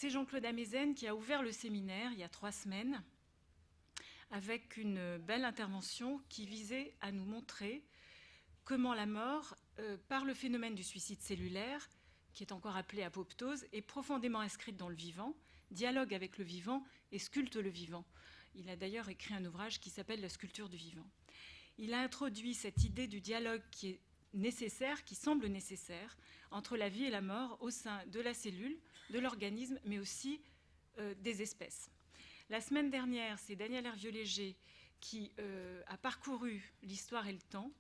C'est Jean-Claude Amezen qui a ouvert le séminaire il y a 3 semaines avec une belle intervention qui visait à nous montrer comment la mort, par le phénomène du suicide cellulaire, qui est encore appelé apoptose, est profondément inscrite dans le vivant, dialogue avec le vivant et sculpte le vivant. Il a d'ailleurs écrit un ouvrage qui s'appelle « La sculpture du vivant ». Il a introduit cette idée du dialogue qui est nécessaire, qui semble nécessaire, entre la vie et la mort au sein de la cellule, de l'organisme, mais aussi des espèces. La semaine dernière, c'est Daniel Hervieux-Léger qui a parcouru l'histoire et le temps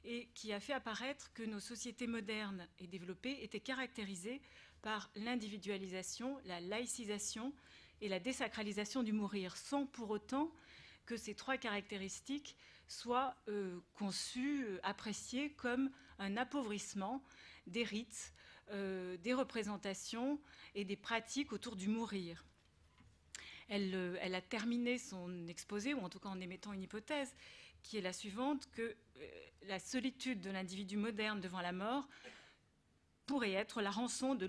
et qui a fait apparaître que nos sociétés modernes et développées étaient caractérisées par l'individualisation, la laïcisation et la désacralisation du mourir, sans pour autant que ces 3 caractéristiques soient conçues, appréciées comme un appauvrissement des rites, des représentations et des pratiques autour du mourir. Elle a terminé son exposé, ou en tout cas en émettant une hypothèse, qui est la suivante, que la solitude de l'individu moderne devant la mort pourrait être la rançon de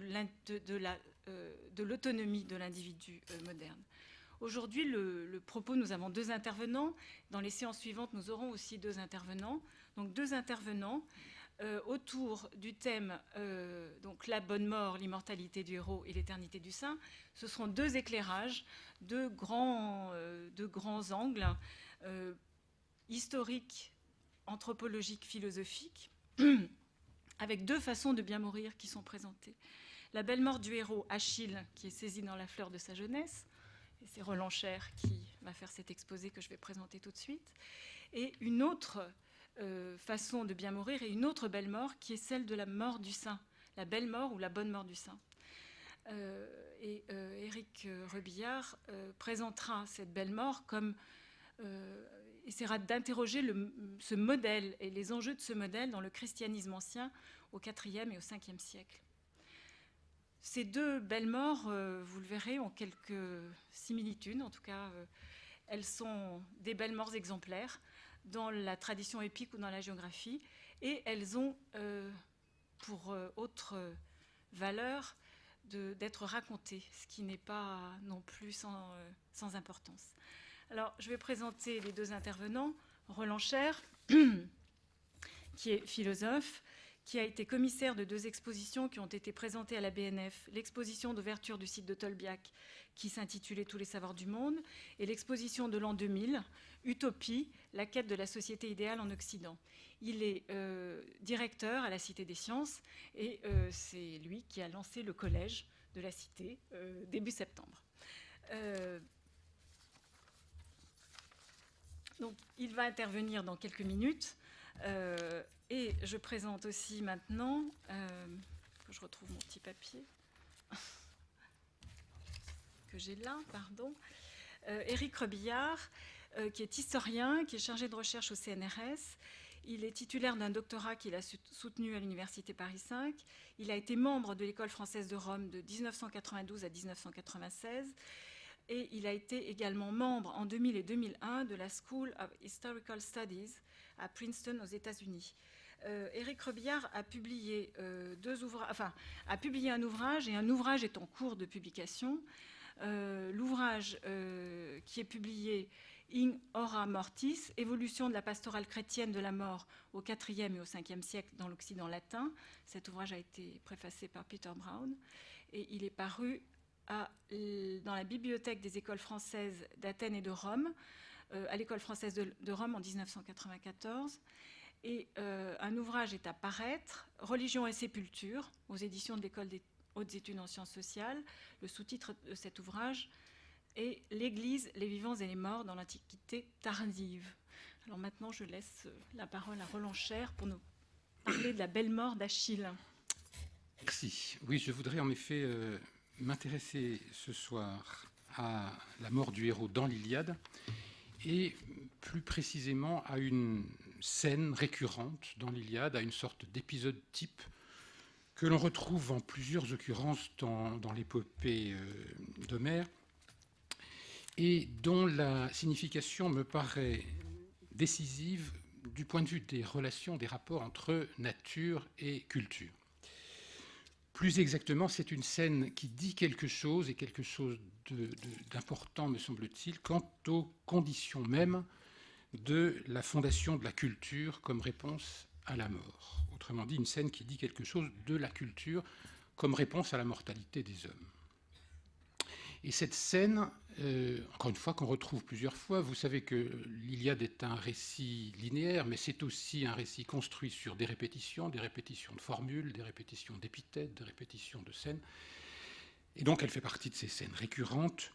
l'autonomie de l'individu moderne. Aujourd'hui, le propos, nous avons 2 intervenants. Dans les séances suivantes, nous aurons aussi 2 intervenants. Donc 2 intervenants autour du thème donc la bonne mort, l'immortalité du héros et l'éternité du saint. Ce seront 2 éclairages, 2 grands angles historiques, anthropologiques, philosophiques, avec 2 façons de bien mourir qui sont présentées. La belle mort du héros, Achille, qui est saisi dans la fleur de sa jeunesse, et c'est Roland Cher qui va faire cet exposé que je vais présenter tout de suite, et une autre façon de bien mourir et une autre belle mort qui est celle de la mort du saint, la belle mort ou la bonne mort du saint. Éric Rebillard présentera cette belle mort comme essaiera d'interroger ce modèle et les enjeux de ce modèle dans le christianisme ancien au IVe et au Ve siècle. Ces 2 belles morts, vous le verrez, ont quelques similitudes. En tout cas, elles sont des belles morts exemplaires dans la tradition épique ou dans la géographie. Et elles ont pour autre valeur d'être racontées, ce qui n'est pas non plus sans importance. Alors, je vais présenter les 2 intervenants. Roland Cher, qui est philosophe, qui a été commissaire de 2 expositions qui ont été présentées à la BNF, l'exposition d'ouverture du site de Tolbiac, qui s'intitulait « Tous les savoirs du monde », et l'exposition de l'an 2000, « Utopie, la quête de la société idéale en Occident ». Il est directeur à la Cité des Sciences, et c'est lui qui a lancé le collège de la Cité début septembre. Donc, il va intervenir dans quelques minutes. Et je présente aussi maintenant, que je retrouve mon petit papier, que j'ai là, pardon, Éric Rebillard, qui est historien, qui est chargé de recherche au CNRS. Il est titulaire d'un doctorat qu'il a soutenu à l'Université Paris V. Il a été membre de l'École française de Rome de 1992 à 1996. Et il a été également membre en 2000 et 2001 de la School of Historical Studies à Princeton aux États-Unis. Éric Rebillard a publié a publié un ouvrage, et un ouvrage est en cours de publication. L'ouvrage qui est publié In Hora Mortis, évolution de la pastorale chrétienne de la mort au IVe et au Ve siècle dans l'Occident latin. Cet ouvrage a été préfacé par Peter Brown et il est paru dans la bibliothèque des écoles françaises d'Athènes et de Rome, à l'école française de Rome en 1994. Et un ouvrage est à paraître, Religion et sépulture, aux éditions de l'École des hautes études en sciences sociales. Le sous-titre de cet ouvrage est L'Église, les vivants et les morts dans l'Antiquité tardive. Alors maintenant, je laisse la parole à Roland Cher pour nous parler de la belle mort d'Achille. Merci. Oui, je voudrais en effet m'intéresser ce soir à la mort du héros dans l'Iliade et plus précisément à une scène récurrente dans l'Iliade, à une sorte d'épisode type que l'on retrouve en plusieurs occurrences dans l'épopée d'Homère et dont la signification me paraît décisive du point de vue des relations, des rapports entre nature et culture. Plus exactement, c'est une scène qui dit quelque chose, et quelque chose d'important, me semble-t-il, quant aux conditions mêmes de la fondation de la culture comme réponse à la mort. Autrement dit, une scène qui dit quelque chose de la culture comme réponse à la mortalité des hommes. Et cette scène, encore une fois, qu'on retrouve plusieurs fois, vous savez que l'Iliade est un récit linéaire, mais c'est aussi un récit construit sur des répétitions de formules, des répétitions d'épithètes, des répétitions de scènes. Et donc elle fait partie de ces scènes récurrentes.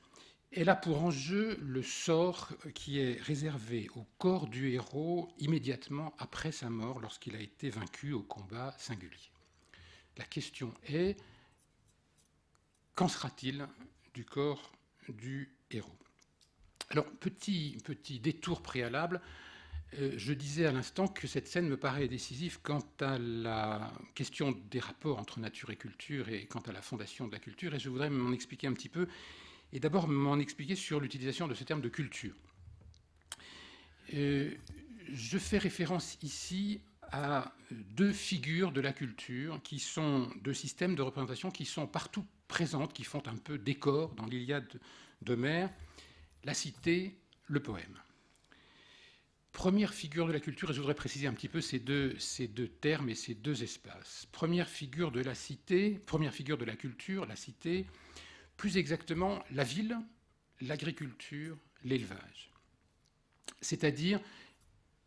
Elle a pour enjeu le sort qui est réservé au corps du héros immédiatement après sa mort, lorsqu'il a été vaincu au combat singulier. La question est, qu'en sera-t-il du corps du héros? Alors, petit détour préalable, je disais à l'instant que cette scène me paraît décisive quant à la question des rapports entre nature et culture et quant à la fondation de la culture, et je voudrais m'en expliquer un petit peu, et d'abord m'en expliquer sur l'utilisation de ce terme de culture. Je fais référence ici à deux figures de la culture qui sont deux systèmes de représentation qui sont partout présentes, qui font un peu décor dans l'Iliade d'Homère, la cité, le poème. Première figure de la culture, et je voudrais préciser un petit peu ces deux termes et ces deux espaces. Première figure de la cité, première figure de la culture, la cité, plus exactement la ville, l'agriculture, l'élevage. C'est-à-dire,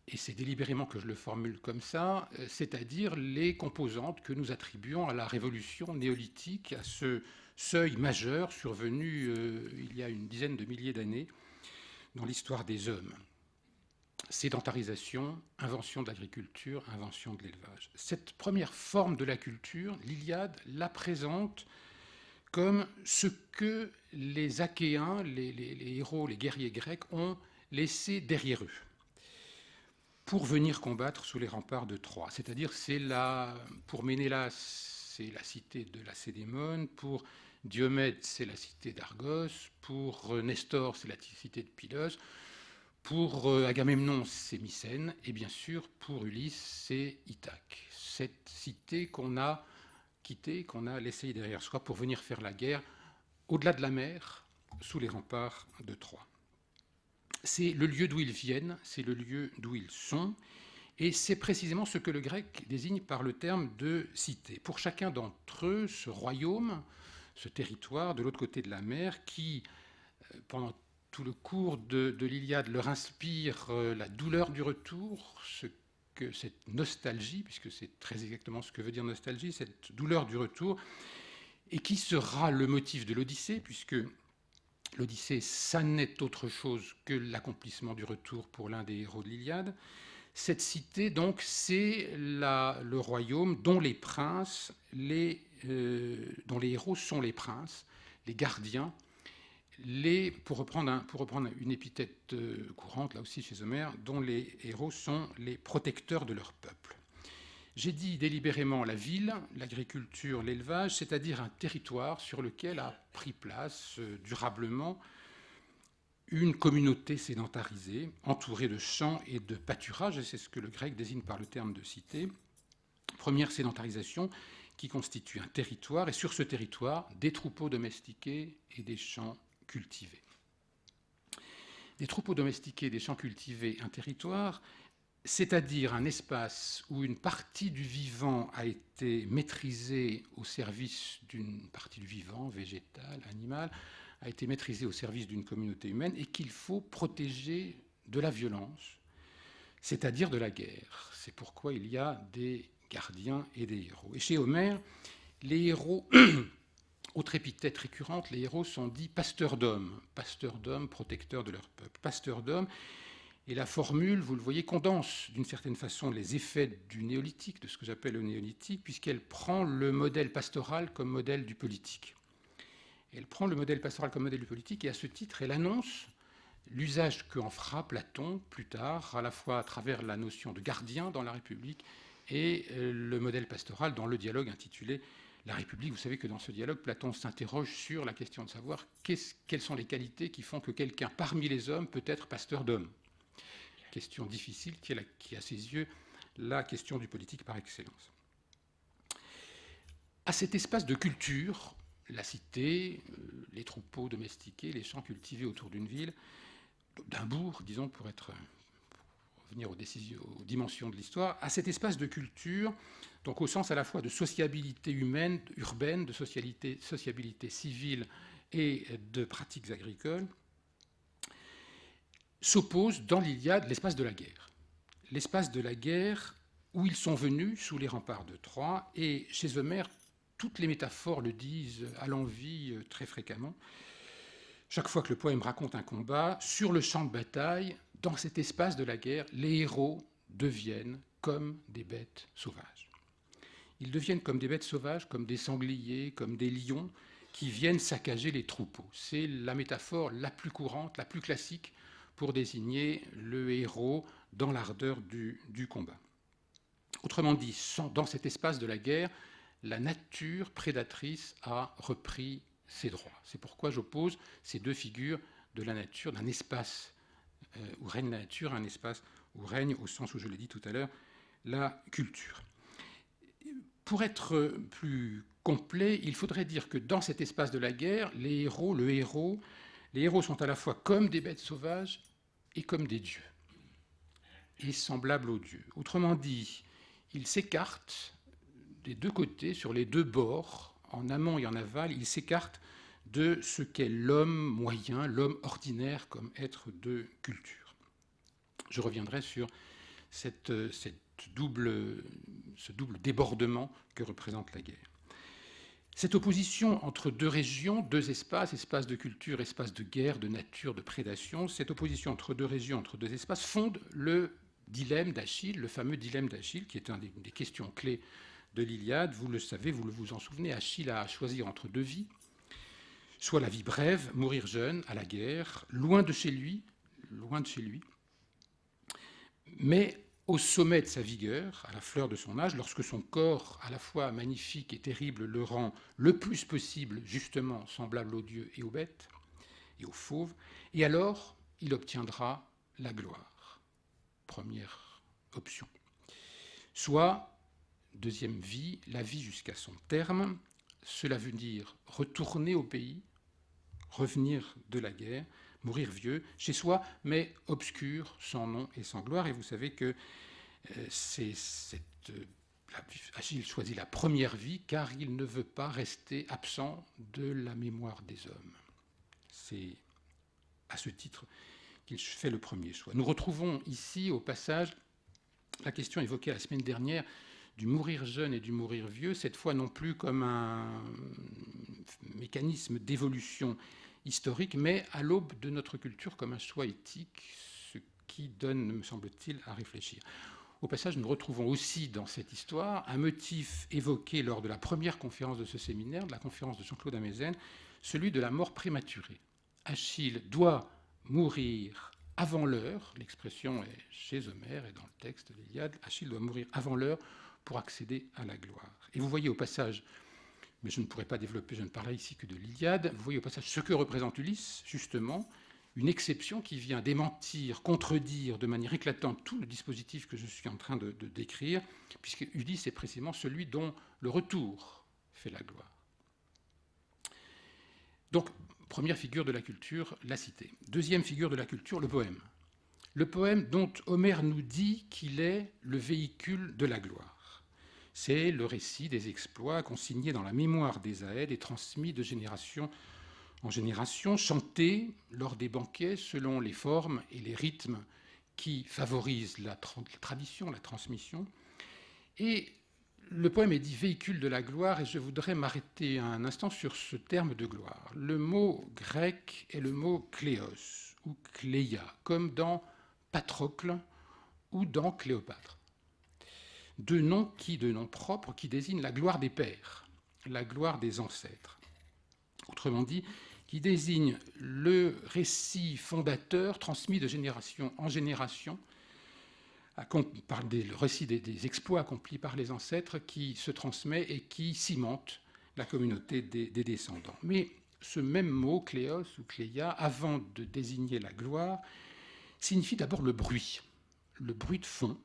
et c'est délibérément que je le formule comme ça, c'est-à-dire les composantes que nous attribuons à la révolution néolithique, à ce seuil majeur survenu il y a une dizaine de milliers d'années dans l'histoire des hommes. Sédentarisation, invention de l'agriculture, invention de l'élevage. Cette première forme de la culture, l'Iliade la présente comme ce que les Achéens, les héros, les guerriers grecs ont laissé derrière eux pour venir combattre sous les remparts de Troie. C'est-à-dire, pour Ménélas, c'est la cité de Lacédémone, pour Diomède, c'est la cité d'Argos, pour Nestor, c'est la cité de Pylos, pour Agamemnon, c'est Mycène, et bien sûr, pour Ulysse, c'est Ithaque. Cette cité qu'on a quittée, qu'on a laissée derrière soi pour venir faire la guerre au-delà de la mer, sous les remparts de Troie. C'est le lieu d'où ils viennent, c'est le lieu d'où ils sont, et c'est précisément ce que le grec désigne par le terme de cité. Pour chacun d'entre eux, ce royaume, ce territoire de l'autre côté de la mer, qui, pendant tout le cours de l'Iliade, leur inspire la douleur du retour, cette nostalgie, puisque c'est très exactement ce que veut dire nostalgie, cette douleur du retour, et qui sera le motif de l'Odyssée, puisque l'Odyssée, ça n'est autre chose que l'accomplissement du retour pour l'un des héros de l'Iliade. Cette cité, donc, c'est le royaume dont les princes, dont les héros sont les princes, les gardiens, pour reprendre une épithète courante, là aussi chez Homère, dont les héros sont les protecteurs de leur peuple. J'ai dit délibérément la ville, l'agriculture, l'élevage, c'est-à-dire un territoire sur lequel a pris place durablement une communauté sédentarisée, entourée de champs et de pâturages, et c'est ce que le grec désigne par le terme de cité. Première sédentarisation qui constitue un territoire, et sur ce territoire, des troupeaux domestiqués et des champs cultivés. Des troupeaux domestiqués, des champs cultivés, un territoire, c'est-à-dire un espace où une partie du vivant a été maîtrisée au service d'une partie du vivant, végétal, animal, a été maîtrisée au service d'une communauté humaine et qu'il faut protéger de la violence, c'est-à-dire de la guerre. C'est pourquoi il y a des gardiens et des héros. Et chez Homère, les héros, autre épithète récurrente, les héros sont dits pasteurs d'hommes, protecteurs de leur peuple, pasteurs d'hommes. Et la formule, vous le voyez, condense d'une certaine façon les effets du néolithique, de ce que j'appelle le néolithique, puisqu'elle prend le modèle pastoral comme modèle du politique. Elle prend le modèle pastoral comme modèle du politique, et à ce titre, elle annonce l'usage qu'en fera Platon plus tard, à la fois à travers la notion de gardien dans la République et le modèle pastoral dans le dialogue intitulé La République. Vous savez que dans ce dialogue, Platon s'interroge sur la question de savoir quelles sont les qualités qui font que quelqu'un parmi les hommes peut être pasteur d'hommes. Question difficile qui est à ses yeux la question du politique par excellence. à cet espace de culture, la cité, les troupeaux domestiqués, les champs cultivés autour d'une ville, d'un bourg, disons, pour revenir aux dimensions de l'histoire, à cet espace de culture, donc au sens à la fois de sociabilité humaine, urbaine, de sociabilité civile et de pratiques agricoles, s'oppose dans l'Iliade l'espace de la guerre. L'espace de la guerre où ils sont venus sous les remparts de Troie, et chez Homère, toutes les métaphores le disent à l'envi très fréquemment. Chaque fois que le poème raconte un combat, sur le champ de bataille, dans cet espace de la guerre, les héros deviennent comme des bêtes sauvages. Ils deviennent comme des bêtes sauvages, comme des sangliers, comme des lions, qui viennent saccager les troupeaux. C'est la métaphore la plus courante, la plus classique, pour désigner le héros dans l'ardeur du combat. Autrement dit, dans cet espace de la guerre, la nature prédatrice a repris ses droits. C'est pourquoi j'oppose ces deux figures de la nature, d'un espace où règne la nature, à un espace où règne, au sens où je l'ai dit tout à l'heure, la culture. Pour être plus complet, il faudrait dire que dans cet espace de la guerre, les héros sont à la fois comme des bêtes sauvages et comme des dieux, et semblables aux dieux. Autrement dit, ils s'écartent des deux côtés, sur les deux bords, en amont et en aval, ils s'écartent de ce qu'est l'homme moyen, l'homme ordinaire comme être de culture. Je reviendrai sur ce double débordement que représente la guerre. Cette opposition entre deux régions, deux espaces, espace de culture, espace de guerre, de nature, de prédation, cette opposition entre deux régions, entre deux espaces, fonde le dilemme d'Achille, le fameux dilemme d'Achille, qui est une des questions clés de l'Iliade. Vous le savez, vous vous en souvenez, Achille a à choisir entre deux vies, soit la vie brève, mourir jeune, à la guerre, loin de chez lui, mais au sommet de sa vigueur, à la fleur de son âge, lorsque son corps, à la fois magnifique et terrible, le rend le plus possible, justement, semblable aux dieux et aux bêtes, et aux fauves, et alors il obtiendra la gloire. Première option. Soit, deuxième vie, la vie jusqu'à son terme, cela veut dire retourner au pays, revenir de la guerre, mourir vieux, chez soi, mais obscur, sans nom et sans gloire. Et vous savez que Achille choisit la première vie car il ne veut pas rester absent de la mémoire des hommes. C'est à ce titre qu'il fait le premier choix. Nous retrouvons ici, au passage, la question évoquée la semaine dernière du mourir jeune et du mourir vieux, cette fois non plus comme un mécanisme d'évolution historique, mais à l'aube de notre culture comme un choix éthique, ce qui donne, me semble-t-il, à réfléchir. Au passage, nous retrouvons aussi dans cette histoire un motif évoqué lors de la première conférence de ce séminaire, de la conférence de Jean-Claude Amezen, celui de la mort prématurée. Achille doit mourir avant l'heure, l'expression est chez Homère et dans le texte de l'Iliade, Achille doit mourir avant l'heure pour accéder à la gloire. Et vous voyez au passage, mais je ne pourrais pas développer, je ne parlerai ici que de l'Iliade, vous voyez au passage ce que représente Ulysse, justement, une exception qui vient démentir, contredire de manière éclatante tout le dispositif que je suis en train de décrire, puisque Ulysse est précisément celui dont le retour fait la gloire. Donc, première figure de la culture, la cité. Deuxième figure de la culture, le poème. Le poème dont Homère nous dit qu'il est le véhicule de la gloire. C'est le récit des exploits consignés dans la mémoire des Aèdes et transmis de génération en génération, chanté lors des banquets selon les formes et les rythmes qui favorisent la tradition, la transmission. Et le poème est dit véhicule de la gloire, et je voudrais m'arrêter un instant sur ce terme de gloire. Le mot grec est le mot kléos ou kléia, comme dans Patrocle ou dans Cléopâtre. Deux noms propres qui désignent la gloire des pères, la gloire des ancêtres. Autrement dit, qui désigne le récit fondateur transmis de génération en génération, le récit des exploits accomplis par les ancêtres qui se transmet et qui cimente la communauté des descendants. Mais ce même mot, kléos ou kléia, avant de désigner la gloire, signifie d'abord le bruit de fond,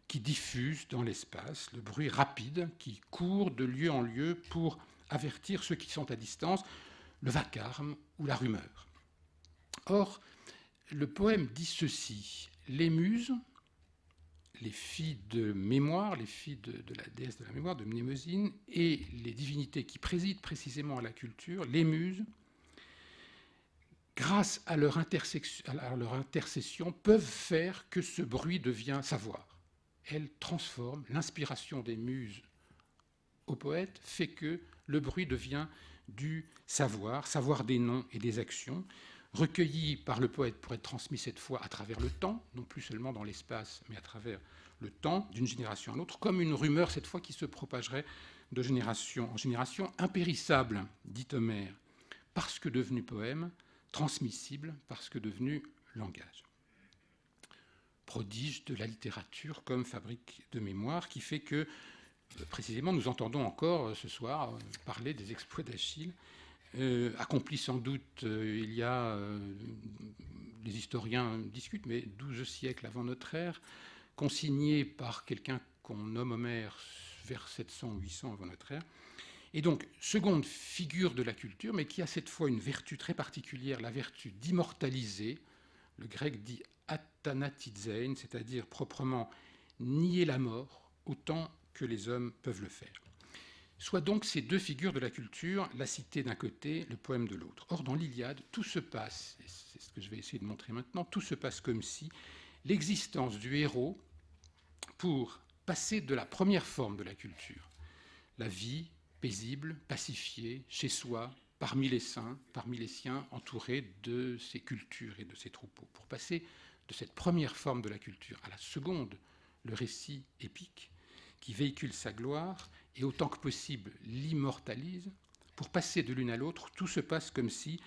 qui diffuse dans l'espace, le bruit rapide qui court de lieu en lieu pour avertir ceux qui sont à distance, le vacarme ou la rumeur. Or, le poème dit ceci: les muses, les filles de mémoire, les filles de la déesse de la mémoire, de Mnémosyne, et les divinités qui président précisément à la culture, les muses, grâce à leur intercession, peuvent faire que ce bruit devienne savoir. Elles transforment l'inspiration des muses au poète, fait que le bruit devient du savoir, savoir des noms et des actions, recueilli par le poète pour être transmis cette fois à travers le temps, non plus seulement dans l'espace, mais à travers le temps, d'une génération à l'autre, comme une rumeur cette fois qui se propagerait de génération en génération, impérissable, dit Homère, parce que devenu poème, transmissible, parce que devenu langage. Prodige de la littérature comme fabrique de mémoire qui fait que, précisément, nous entendons encore ce soir parler des exploits d'Achille, accomplis sans doute, il y a, les historiens discutent, mais 12 siècles avant notre ère, consigné par quelqu'un qu'on nomme Homère vers 700 ou 800 avant notre ère. Et donc, seconde figure de la culture, mais qui a cette fois une vertu très particulière, la vertu d'immortaliser. Le grec dit athanatizein, c'est-à-dire proprement nier la mort autant que les hommes peuvent le faire. Soit donc ces deux figures de la culture, la cité d'un côté, le poème de l'autre. Or, dans l'Iliade, tout se passe, et c'est ce que je vais essayer de montrer maintenant, tout se passe comme si l'existence du héros, pour passer de la première forme de la culture, la vie paisible, pacifiée, chez soi, parmi les saints, parmi les siens, entouré de ses cultures et de ses troupeaux, pour passer de cette première forme de la culture à la seconde, le récit épique, qui véhicule sa gloire et autant que possible l'immortalise, pour passer de l'une à l'autre, tout se passe comme si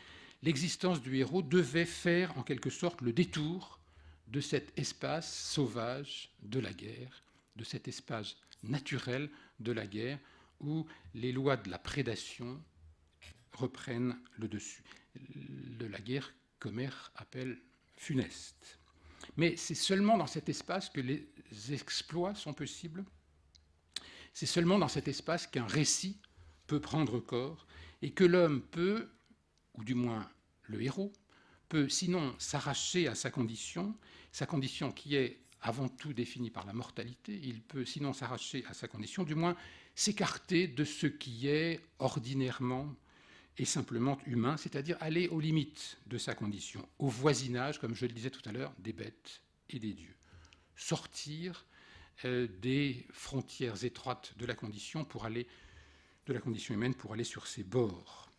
l'existence du héros devait faire en quelque sorte le détour de cet espace sauvage de la guerre, de cet espace naturel de la guerre, où les lois de la prédation reprennent le dessus. De la guerre qu'Homère appelle funeste. Mais c'est seulement dans cet espace que les exploits sont possibles. C'est seulement dans cet espace qu'un récit peut prendre corps et que l'homme peut, ou du moins le héros, peut sinon s'arracher à sa condition qui est avant tout définie par la mortalité, il peut sinon s'arracher à sa condition, du moins s'écarter de ce qui est ordinairement et simplement humain, c'est-à-dire aller aux limites de sa condition, au voisinage, comme je le disais tout à l'heure, des bêtes et des dieux. Sortir des frontières étroites de la condition humaine pour aller sur ses bords.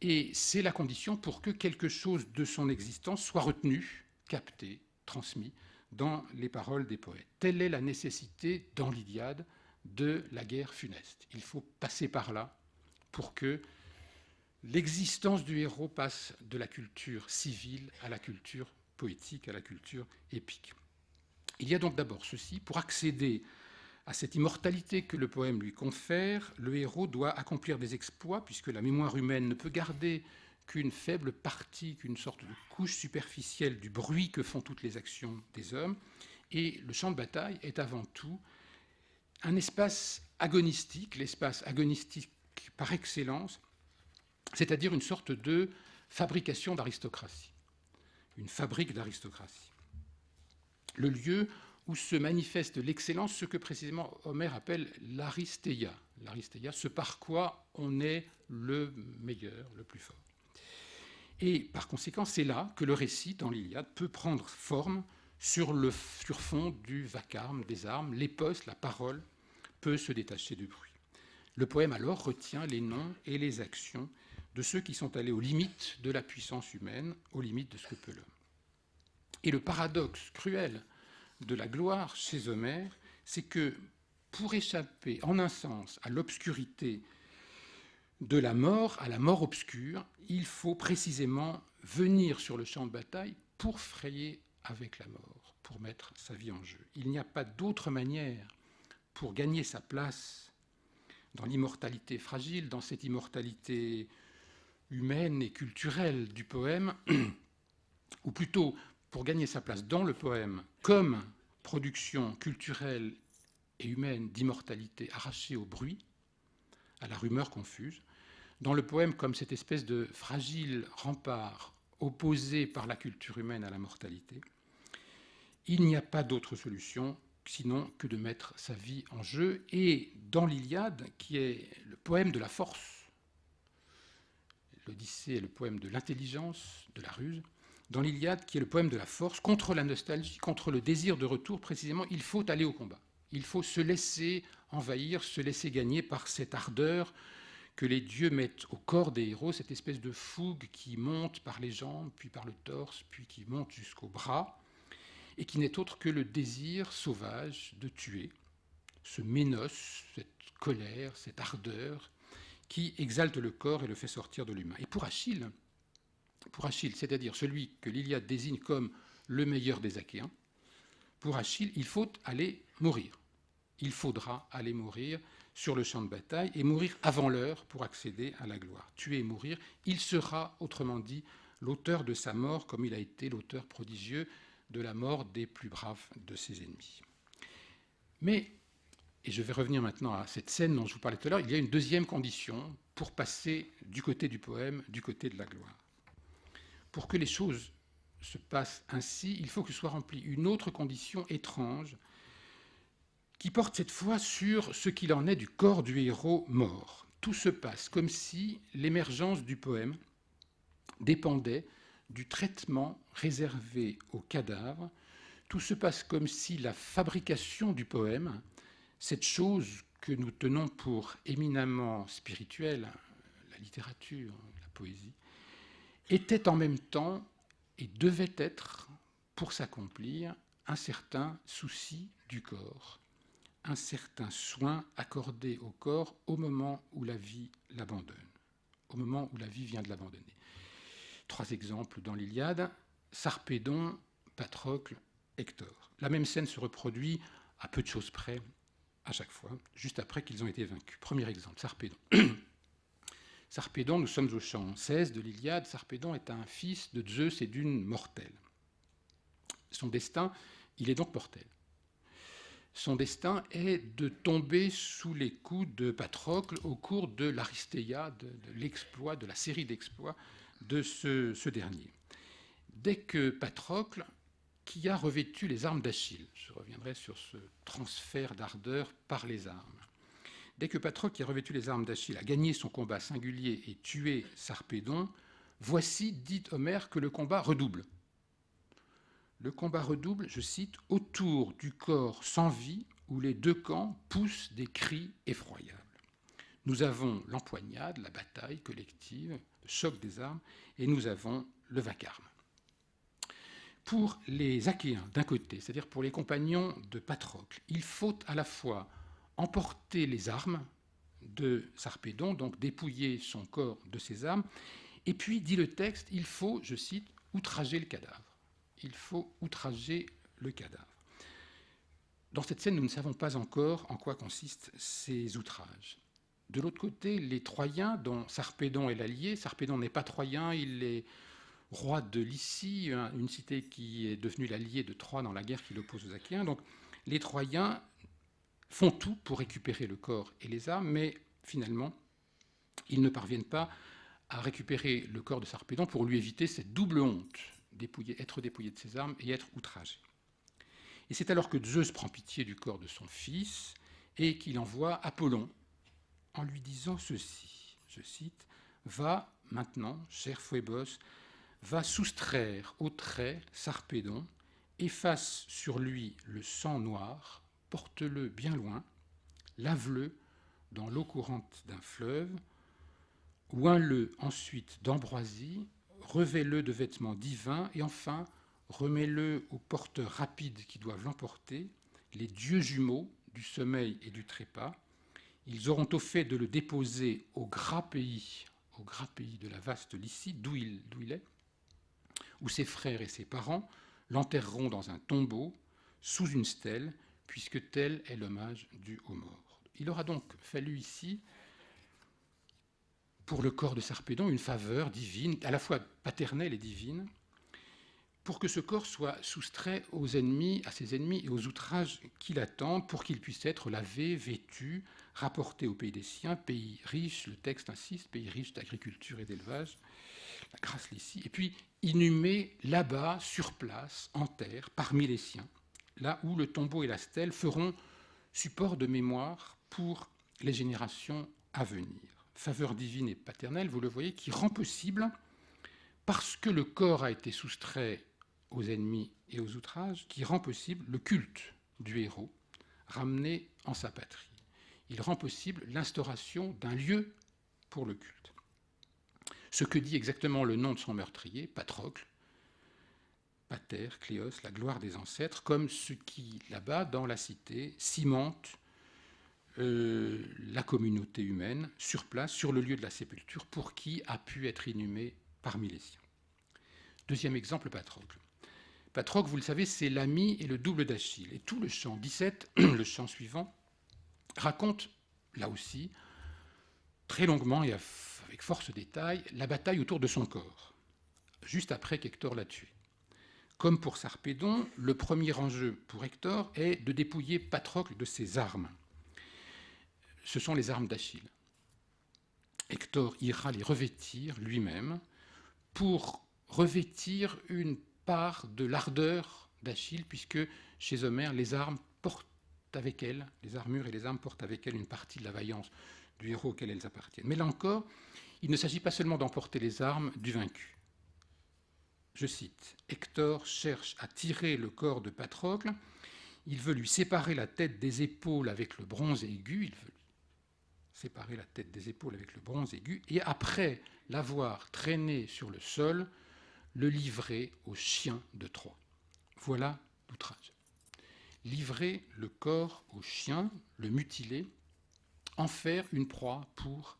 Et c'est la condition pour que quelque chose de son existence soit retenu, capté, transmis dans les paroles des poètes. Telle est la nécessité dans l'Iliade de la guerre funeste. Il faut passer par là pour que l'existence du héros passe de la culture civile à la culture poétique, à la culture épique. Il y a donc d'abord ceci: pour accéder à cette immortalité que le poème lui confère, le héros doit accomplir des exploits, puisque la mémoire humaine ne peut garder qu'une faible partie, qu'une sorte de couche superficielle du bruit que font toutes les actions des hommes. Et le champ de bataille est avant tout un espace agonistique, l'espace agonistique par excellence, c'est-à-dire une sorte de fabrication d'aristocratie, une fabrique d'aristocratie. Le lieu où se manifeste l'excellence, ce que précisément Homère appelle l'aristéia. L'aristéia, ce par quoi on est le meilleur, le plus fort. Et par conséquent, c'est là que le récit dans l'Iliade peut prendre forme sur fond du vacarme des armes, l'épos, la parole, peut se détacher du bruit. Le poème alors retient les noms et les actions de ceux qui sont allés aux limites de la puissance humaine, aux limites de ce que peut l'homme. Et le paradoxe cruel de la gloire chez Homère, c'est que pour échapper en un sens à l'obscurité de la mort, à la mort obscure, il faut précisément venir sur le champ de bataille pour frayer avec la mort, pour mettre sa vie en jeu. Il n'y a pas d'autre manière pour gagner sa place dans l'immortalité fragile, dans cette immortalité humaine et culturelle du poème, ou plutôt pour gagner sa place dans le poème comme production culturelle et humaine d'immortalité arrachée au bruit, à la rumeur confuse, dans le poème comme cette espèce de fragile rempart opposé par la culture humaine à la mortalité, il n'y a pas d'autre solution sinon que de mettre sa vie en jeu. Et dans l'Iliade, qui est le poème de la force, l'Odyssée est le poème de l'intelligence, de la ruse, dans l'Iliade, qui est le poème de la force, contre la nostalgie, contre le désir de retour, précisément, il faut aller au combat. Il faut se laisser envahir, se laisser gagner par cette ardeur que les dieux mettent au corps des héros, cette espèce de fougue qui monte par les jambes, puis par le torse, puis qui monte jusqu'au bras, et qui n'est autre que le désir sauvage de tuer, ce ménos, cette colère, cette ardeur, qui exalte le corps et le fait sortir de l'humain. Et pour Achille, c'est-à-dire celui que l'Iliade désigne comme le meilleur des Achéens, pour Achille, il faut aller mourir. Il faudra aller mourir sur le champ de bataille et mourir avant l'heure pour accéder à la gloire. Tuer et mourir, il sera, autrement dit, l'auteur de sa mort, comme il a été l'auteur prodigieux de la mort des plus braves de ses ennemis. Mais, et je vais revenir maintenant à cette scène dont je vous parlais tout à l'heure, il y a une deuxième condition pour passer du côté du poème, du côté de la gloire. Pour que les choses se passent ainsi, il faut que soit remplie une autre condition étrange qui porte cette fois sur ce qu'il en est du corps du héros mort. Tout se passe comme si l'émergence du poème dépendait du traitement réservé aux cadavres. Tout se passe comme si la fabrication du poème, cette chose que nous tenons pour éminemment spirituelle, la littérature, la poésie, était en même temps et devait être, pour s'accomplir, un certain souci du corps, un certain soin accordé au corps au moment où la vie l'abandonne, au moment où la vie vient de l'abandonner. 3 exemples dans l'Iliade, Sarpédon, Patrocle, Hector. La même scène se reproduit à peu de choses près à chaque fois, juste après qu'ils ont été vaincus. Premier exemple, Sarpédon. Sarpédon, nous sommes au chant 16 de l'Iliade. Sarpédon est un fils de Zeus et d'une mortelle. Son destin, il est donc mortel. Son destin est de tomber sous les coups de Patrocle au cours de l'Aristéia, de l'exploit, de la série d'exploits de ce dernier. Dès que Patrocle, qui a revêtu les armes d'Achille, je reviendrai sur ce transfert d'ardeur par les armes, dès que Patrocle, qui a revêtu les armes d'Achille, a gagné son combat singulier et tué Sarpédon, voici, dit Homère, que le combat redouble. Le combat redouble, je cite, « autour du corps sans vie où les deux camps poussent des cris effroyables. Nous avons l'empoignade, la bataille collective, le choc des armes, et nous avons le vacarme. » Pour les Achéens, d'un côté, c'est-à-dire pour les compagnons de Patrocle, il faut à la fois emporter les armes de Sarpédon, donc dépouiller son corps de ses armes, et puis, dit le texte, il faut, je cite, outrager le cadavre. Il faut outrager le cadavre. Dans cette scène, nous ne savons pas encore en quoi consistent ces outrages. De l'autre côté, les Troyens, dont Sarpédon est l'allié, Sarpédon n'est pas Troyen, il est roi de Lycie, une cité qui est devenue l'allié de Troie dans la guerre qui l'oppose aux Achéens. Donc, les Troyens font tout pour récupérer le corps et les armes, mais finalement, ils ne parviennent pas à récupérer le corps de Sarpédon pour lui éviter cette double honte, être dépouillé de ses armes et être outragé. Et c'est alors que Zeus prend pitié du corps de son fils et qu'il envoie Apollon en lui disant ceci, je cite, « Va maintenant, cher Phébos, va soustraire au trait Sarpédon, efface sur lui le sang noir, porte-le bien loin, lave-le dans l'eau courante d'un fleuve, oins-le ensuite d'ambroisie, revêt-le de vêtements divins et enfin remets-le aux porteurs rapides qui doivent l'emporter, les dieux jumeaux du sommeil et du trépas. Ils auront au fait de le déposer au gras pays de la vaste Lycie, d'où il est, où ses frères et ses parents l'enterreront dans un tombeau sous une stèle, puisque tel est l'hommage dû aux morts. Il aura donc fallu ici, pour le corps de Sarpédon, une faveur divine, à la fois paternelle et divine, pour que ce corps soit soustrait aux ennemis, à ses ennemis et aux outrages qui l'attendent, pour qu'il puisse être lavé, vêtu, rapporté au pays des siens, pays riche, le texte insiste, pays riche d'agriculture et d'élevage, la grâce l'ici, et puis inhumé là-bas, sur place, en terre, parmi les siens, là où le tombeau et la stèle feront support de mémoire pour les générations à venir. Faveur divine et paternelle, vous le voyez, qui rend possible, parce que le corps a été soustrait aux ennemis et aux outrages, qui rend possible le culte du héros, ramené en sa patrie. Il rend possible l'instauration d'un lieu pour le culte. Ce que dit exactement le nom de son meurtrier, Patrocle, Pater, Cléos, la gloire des ancêtres, comme ce qui, là-bas, dans la cité, cimente la communauté humaine sur place, sur le lieu de la sépulture, pour qui a pu être inhumé parmi les siens. Deuxième exemple, Patrocle. Patrocle, vous le savez, c'est l'ami et le double d'Achille. Et tout le chant 17, le chant suivant, raconte, là aussi, très longuement et avec force détail, la bataille autour de son corps, juste après qu'Hector l'a tué. Comme pour Sarpédon, le premier enjeu pour Hector est de dépouiller Patrocle de ses armes. Ce sont les armes d'Achille. Hector ira les revêtir lui-même pour revêtir une part de l'ardeur d'Achille, puisque chez Homère, les armes portent avec elles, les armures et les armes portent avec elles une partie de la vaillance du héros auquel elles appartiennent. Mais là encore, il ne s'agit pas seulement d'emporter les armes du vaincu. Je cite, « Hector cherche à tirer le corps de Patrocle, il veut lui séparer la tête des épaules avec le bronze aigu, il veut séparer la tête des épaules avec le bronze aigu, et après l'avoir traîné sur le sol, le livrer aux chiens de Troie. » Voilà l'outrage. Livrer le corps aux chiens, le mutiler, en faire une proie pour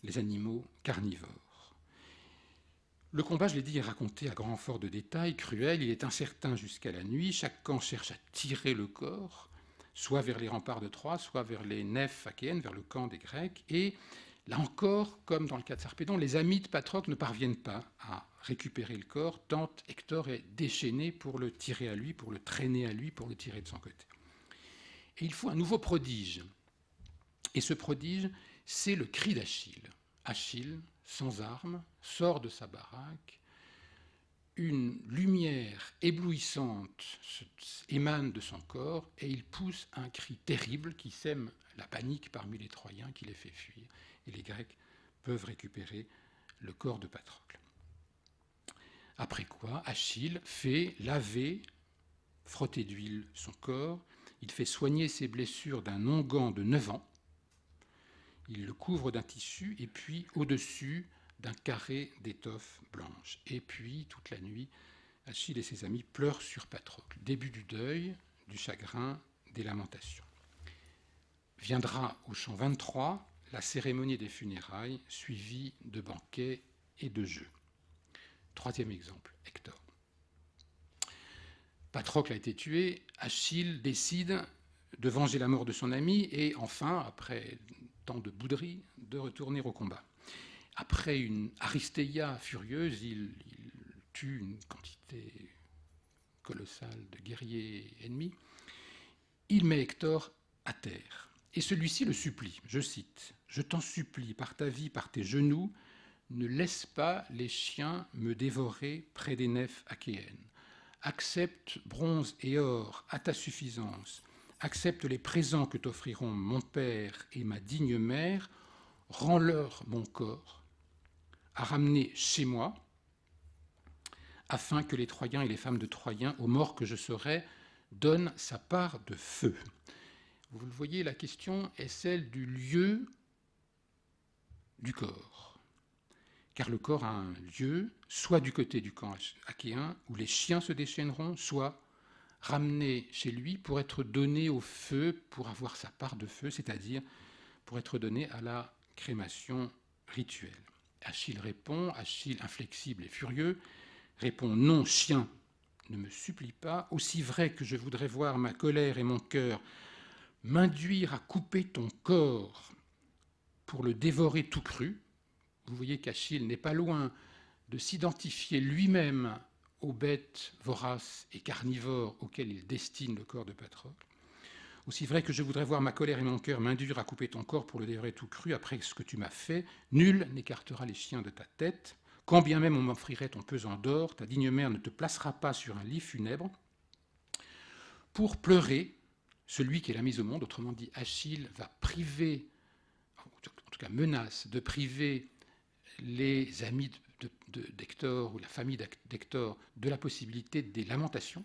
les animaux carnivores. Le combat, je l'ai dit, est raconté à grand renfort de détails, cruel, il est incertain jusqu'à la nuit, chaque camp cherche à tirer le corps, soit vers les remparts de Troie, soit vers les nefs achéennes, vers le camp des Grecs, et là encore, comme dans le cas de Sarpédon, les amis de Patrocle ne parviennent pas à récupérer le corps, tant Hector est déchaîné pour le tirer à lui, pour le traîner à lui, pour le tirer de son côté. Et il faut un nouveau prodige. Et ce prodige, c'est le cri d'Achille. Achille, sans armes, sort de sa baraque, une lumière éblouissante émane de son corps et il pousse un cri terrible qui sème la panique parmi les Troyens, qui les fait fuir. Et les Grecs peuvent récupérer le corps de Patrocle. Après quoi, Achille fait laver, frotter d'huile son corps, il fait soigner ses blessures d'un onguent de 9 ans, il le couvre d'un tissu et puis au-dessus d'un carré d'étoffe blanche. Et puis, toute la nuit, Achille et ses amis pleurent sur Patrocle. Début du deuil, du chagrin, des lamentations. Viendra au chant 23 la cérémonie des funérailles, suivie de banquets et de jeux. Troisième exemple, Hector. Patrocle a été tué, Achille décide de venger la mort de son ami et enfin, après tant de bouderies, de retourner au combat. Après une Aristéia furieuse, il tue une quantité colossale de guerriers ennemis. Il met Hector à terre. Et celui-ci le supplie, je cite, « Je t'en supplie, par ta vie, par tes genoux, ne laisse pas les chiens me dévorer près des nefs achéennes. Accepte bronze et or à ta suffisance. Accepte les présents que t'offriront mon père et ma digne mère. Rends-leur mon corps à ramener chez moi, afin que les Troyens et les femmes de Troyens, aux morts que je serai, donnent sa part de feu. » Vous le voyez, la question est celle du lieu du corps. Car le corps a un lieu, soit du côté du camp achéen, où les chiens se déchaîneront, soit ramené chez lui pour être donné au feu, pour avoir sa part de feu, c'est-à-dire pour être donné à la crémation rituelle. Achille répond, Achille inflexible et furieux, répond « Non, chien, ne me supplie pas, aussi vrai que je voudrais voir ma colère et mon cœur m'induire à couper ton corps pour le dévorer tout cru. » Vous voyez qu'Achille n'est pas loin de s'identifier lui-même aux bêtes voraces et carnivores auxquelles il destine le corps de Patrocle. Aussi vrai que je voudrais voir ma colère et mon cœur m'induire à couper ton corps pour le dévorer tout cru après ce que tu m'as fait, nul n'écartera les chiens de ta tête. Quand bien même on m'offrirait ton pesant d'or, ta digne mère ne te placera pas sur un lit funèbre pour pleurer celui qui est la mise au monde. Autrement dit, Achille va priver, en tout cas menace, de priver les amis d'Hector ou la famille d'Hector de la possibilité des lamentations.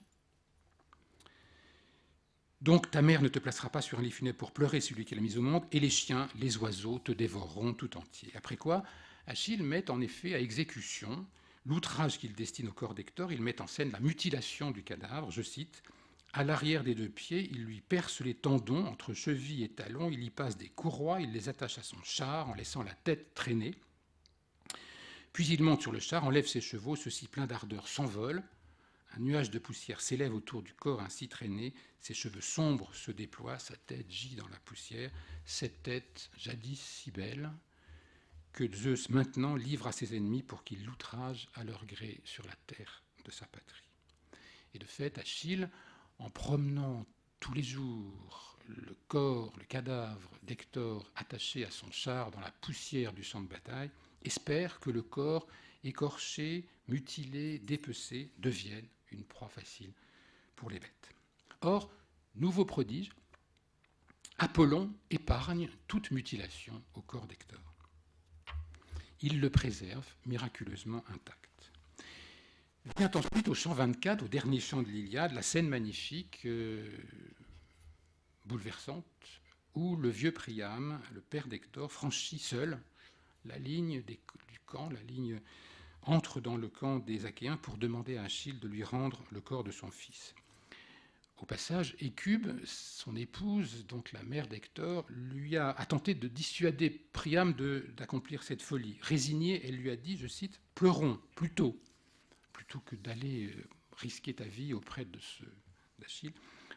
Donc ta mère ne te placera pas sur un lit funèbre pour pleurer celui qui est la mise au monde, et les chiens, les oiseaux te dévoreront tout entier. Après quoi, Achille met en effet à exécution l'outrage qu'il destine au corps d'Hector. Il met en scène la mutilation du cadavre, je cite, « À l'arrière des deux pieds, il lui perce les tendons entre cheville et talon, il y passe des courroies, il les attache à son char en laissant la tête traîner. Puis il monte sur le char, enlève ses chevaux, ceux-ci pleins d'ardeur s'envolent. Un nuage de poussière s'élève autour du corps ainsi traîné, ses cheveux sombres se déploient, sa tête gît dans la poussière, cette tête jadis si belle, que Zeus maintenant livre à ses ennemis pour qu'ils l'outragent à leur gré sur la terre de sa patrie. » Et de fait, Achille, en promenant tous les jours le corps, le cadavre d'Hector attaché à son char dans la poussière du champ de bataille, espère que le corps écorché, mutilé, dépecé devienne une proie facile pour les bêtes. Or, nouveau prodige, Apollon épargne toute mutilation au corps d'Hector. Il le préserve miraculeusement intact. Vient ensuite au chant 24, au dernier chant de l'Iliade, la scène magnifique, bouleversante, où le vieux Priam, le père d'Hector, franchit seul la ligne du camp, la ligne entre dans le camp des Achéens pour demander à Achille de lui rendre le corps de son fils. Au passage, Hécube, son épouse, donc la mère d'Hector, lui a tenté de dissuader Priam d'accomplir cette folie. Résignée, elle lui a dit, je cite, « Pleurons plutôt que d'aller risquer ta vie auprès d'Achille,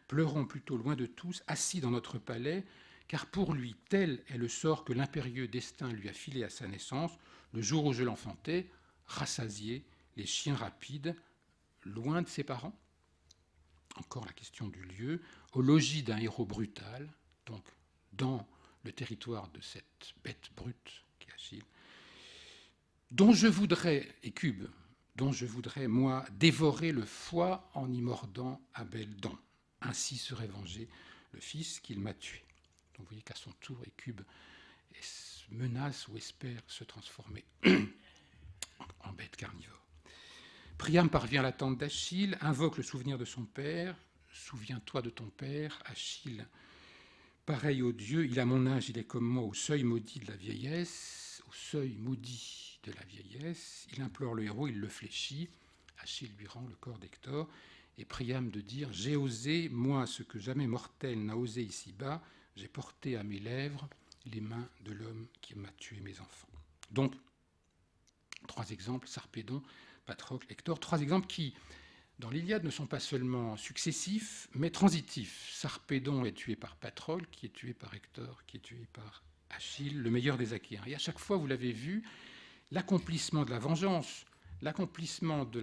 pleurons plutôt loin de tous, assis dans notre palais, car pour lui, tel est le sort que l'impérieux destin lui a filé à sa naissance, le jour où je l'enfantais, rassasié, les chiens rapides, loin de ses parents. » Encore la question du lieu, au logis d'un héros brutal, donc dans le territoire de cette bête brute qui est Achille, dont je voudrais, Hécube, dont je voudrais, moi, dévorer le foie en y mordant à belles dents. Ainsi serait vengé le fils qu'il m'a tué. Donc vous voyez qu'à son tour, Hécube menace ou espère se transformer en bête carnivore. Priam parvient à la tente d'Achille, invoque le souvenir de son père. « Souviens-toi de ton père, Achille. Pareil au Dieu, il a mon âge, il est comme moi, au seuil maudit de la vieillesse. Au seuil maudit de la vieillesse, il implore le héros, il le fléchit. Achille lui rend le corps d'Hector. Et Priam de dire « J'ai osé, moi, ce que jamais mortel n'a osé ici-bas, j'ai porté à mes lèvres les mains de l'homme qui m'a tué mes enfants. » Donc, 3 exemples, Sarpédon, Patrocle, Hector, 3 exemples qui, dans l'Iliade, ne sont pas seulement successifs, mais transitifs. Sarpédon est tué par Patrocle, qui est tué par Hector, qui est tué par Achille, le meilleur des Achéens. Et à chaque fois, vous l'avez vu, l'accomplissement de la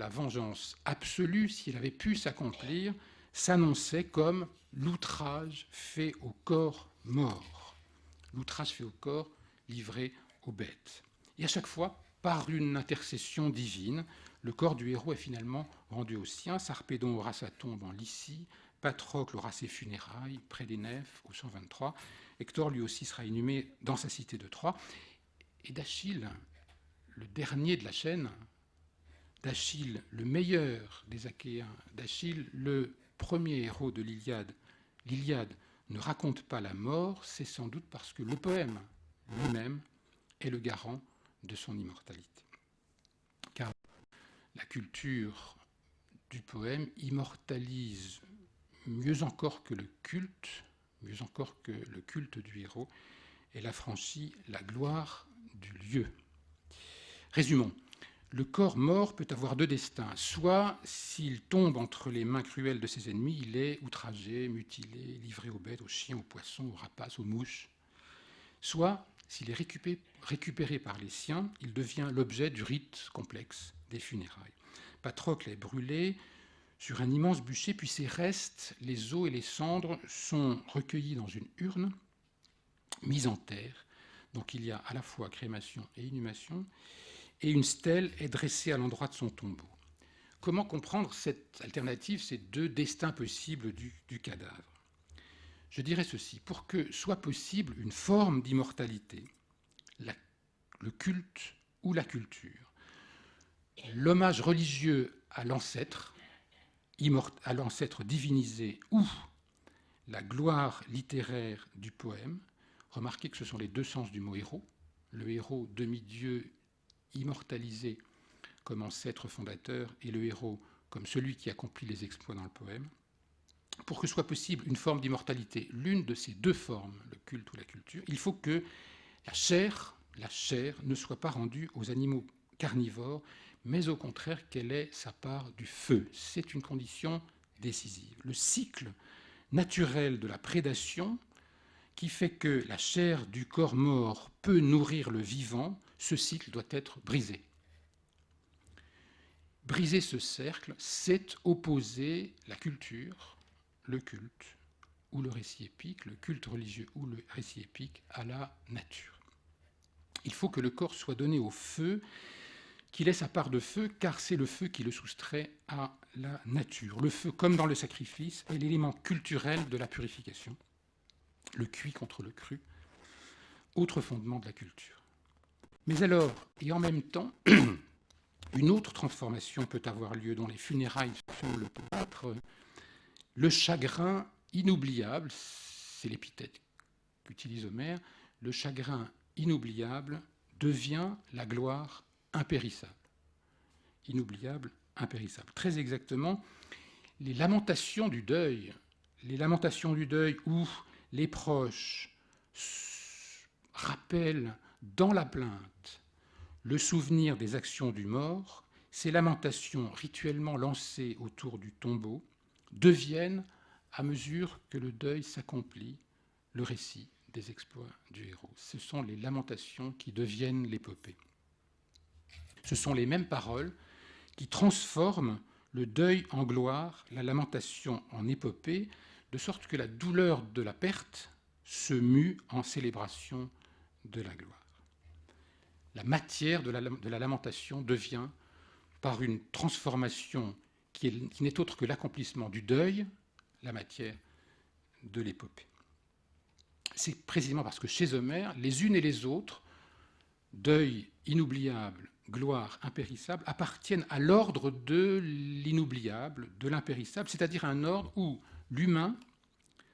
vengeance absolue, s'il avait pu s'accomplir, s'annonçait comme l'outrage fait au corps mort, l'outrage fait au corps livré aux bêtes. Et à chaque fois, par une intercession divine, le corps du héros est finalement rendu aux siens. Sarpédon aura sa tombe en Lycie, Patrocle aura ses funérailles près des Nefs, au 123. Hector, lui aussi, sera inhumé dans sa cité de Troie. Et d'Achille, le dernier de la chaîne, d'Achille, le meilleur des Achéens, d'Achille, le premier héros de l'Iliade, l'Iliade ne raconte pas la mort, c'est sans doute parce que le poème lui-même est le garant de son immortalité. Car la culture du poème immortalise mieux encore que le culte du héros, elle affranchit la gloire du lieu. Résumons. Le corps mort peut avoir 2 destins. Soit, s'il tombe entre les mains cruelles de ses ennemis, il est outragé, mutilé, livré aux bêtes, aux chiens, aux poissons, aux rapaces, aux mouches. Soit, s'il est récupéré par les siens, il devient l'objet du rite complexe des funérailles. Patrocle est brûlé sur un immense bûcher, puis ses restes, les os et les cendres, sont recueillis dans une urne, mise en terre. Donc il y a à la fois crémation et inhumation, et une stèle est dressée à l'endroit de son tombeau. Comment comprendre cette alternative, ces deux destins possibles du cadavre? Je dirais ceci: pour que soit possible une forme d'immortalité, le culte ou la culture, l'hommage religieux à l'ancêtre divinisé, ou la gloire littéraire du poème, remarquez que ce sont les deux sens du mot héros, le héros demi-dieu immortalisé comme ancêtre fondateur et le héros comme celui qui accomplit les exploits dans le poème. Pour que soit possible une forme d'immortalité, l'une de ces deux formes, le culte ou la culture, il faut que la chair ne soit pas rendue aux animaux carnivores, mais au contraire qu'elle ait sa part du feu. C'est une condition décisive. Le cycle naturel de la prédation, qui fait que la chair du corps mort peut nourrir le vivant, ce cycle doit être brisé. Briser ce cercle, c'est opposer la culture, le culte ou le récit épique, le culte religieux ou le récit épique à la nature. Il faut que le corps soit donné au feu, qu'il ait sa part de feu, car c'est le feu qui le soustrait à la nature. Le feu, comme dans le sacrifice, est l'élément culturel de la purification. Le cuit contre le cru, autre fondement de la culture. Mais alors, et en même temps, une autre transformation peut avoir lieu dans les funérailles selon le théâtre. Le chagrin inoubliable, c'est l'épithète qu'utilise Homère, le chagrin inoubliable devient la gloire impérissable. Inoubliable, impérissable. Très exactement, les lamentations du deuil où les proches rappellent dans la plainte le souvenir des actions du mort, ces lamentations rituellement lancées autour du tombeau deviennent, à mesure que le deuil s'accomplit, le récit des exploits du héros. Ce sont les lamentations qui deviennent l'épopée. Ce sont les mêmes paroles qui transforment le deuil en gloire, la lamentation en épopée, de sorte que la douleur de la perte se mue en célébration de la gloire. La matière de la lamentation devient, par une transformation qui n'est autre que l'accomplissement du deuil, la matière de l'épopée. C'est précisément parce que chez Homère, les unes et les autres, deuil inoubliable, gloire impérissable, appartiennent à l'ordre de l'inoubliable, de l'impérissable, c'est-à-dire un ordre où l'humain,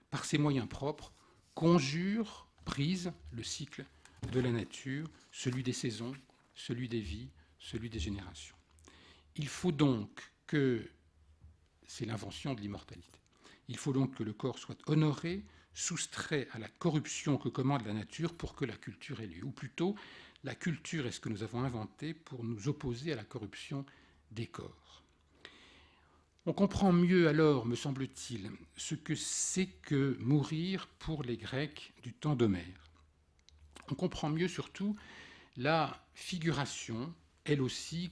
par ses moyens propres, conjure, brise le cycle de la nature, celui des saisons, celui des vies, celui des générations. Il faut donc que, c'est l'invention de l'immortalité, il faut donc que le corps soit honoré, soustrait à la corruption que commande la nature pour que la culture ait lieu. Ou plutôt, la culture est ce que nous avons inventé pour nous opposer à la corruption des corps. On comprend mieux alors, me semble-t-il, ce que c'est que mourir pour les Grecs du temps d'Homère. On comprend mieux surtout la figuration, elle aussi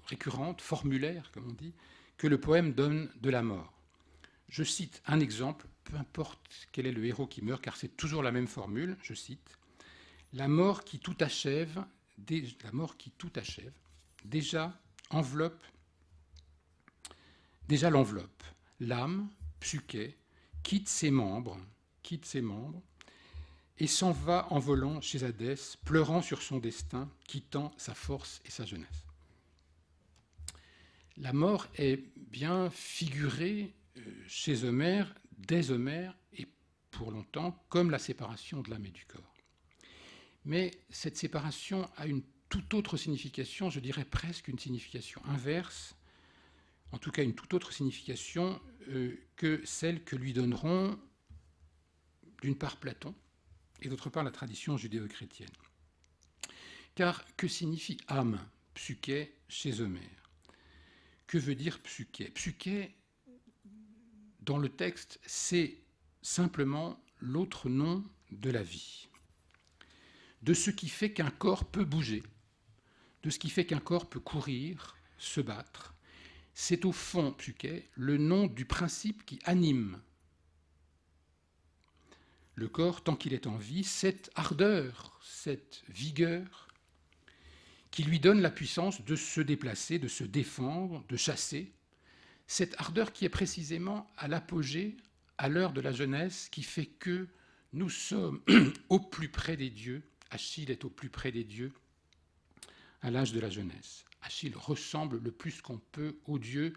récurrente, formulaire, comme on dit, que le poème donne de la mort. Je cite un exemple, peu importe quel est le héros qui meurt, car c'est toujours la même formule, je cite, « La mort qui tout achève, déjà l'enveloppe. L'âme, Psyché, quitte ses membres, et s'en va en volant chez Hadès, pleurant sur son destin, quittant sa force et sa jeunesse. » La mort est bien figurée chez Homère, dès Homère, et pour longtemps, comme la séparation de l'âme et du corps. Mais cette séparation a une toute autre signification, je dirais presque une signification inverse, en tout cas une toute autre signification que celle que lui donneront d'une part Platon et d'autre part la tradition judéo-chrétienne. Car que signifie âme, Psyché, chez Homère? Que veut dire Psyché? Psyché, dans le texte, c'est simplement l'autre nom de la vie, de ce qui fait qu'un corps peut bouger, de ce qui fait qu'un corps peut courir se battre. C'est au fond, Psuké, le nom du principe qui anime le corps tant qu'il est en vie, cette ardeur, cette vigueur qui lui donne la puissance de se déplacer, de se défendre, de chasser, cette ardeur qui est précisément à l'apogée, à l'heure de la jeunesse, qui fait que nous sommes au plus près des dieux. Achille est au plus près des dieux à l'âge de la jeunesse. Achille ressemble le plus qu'on peut aux dieux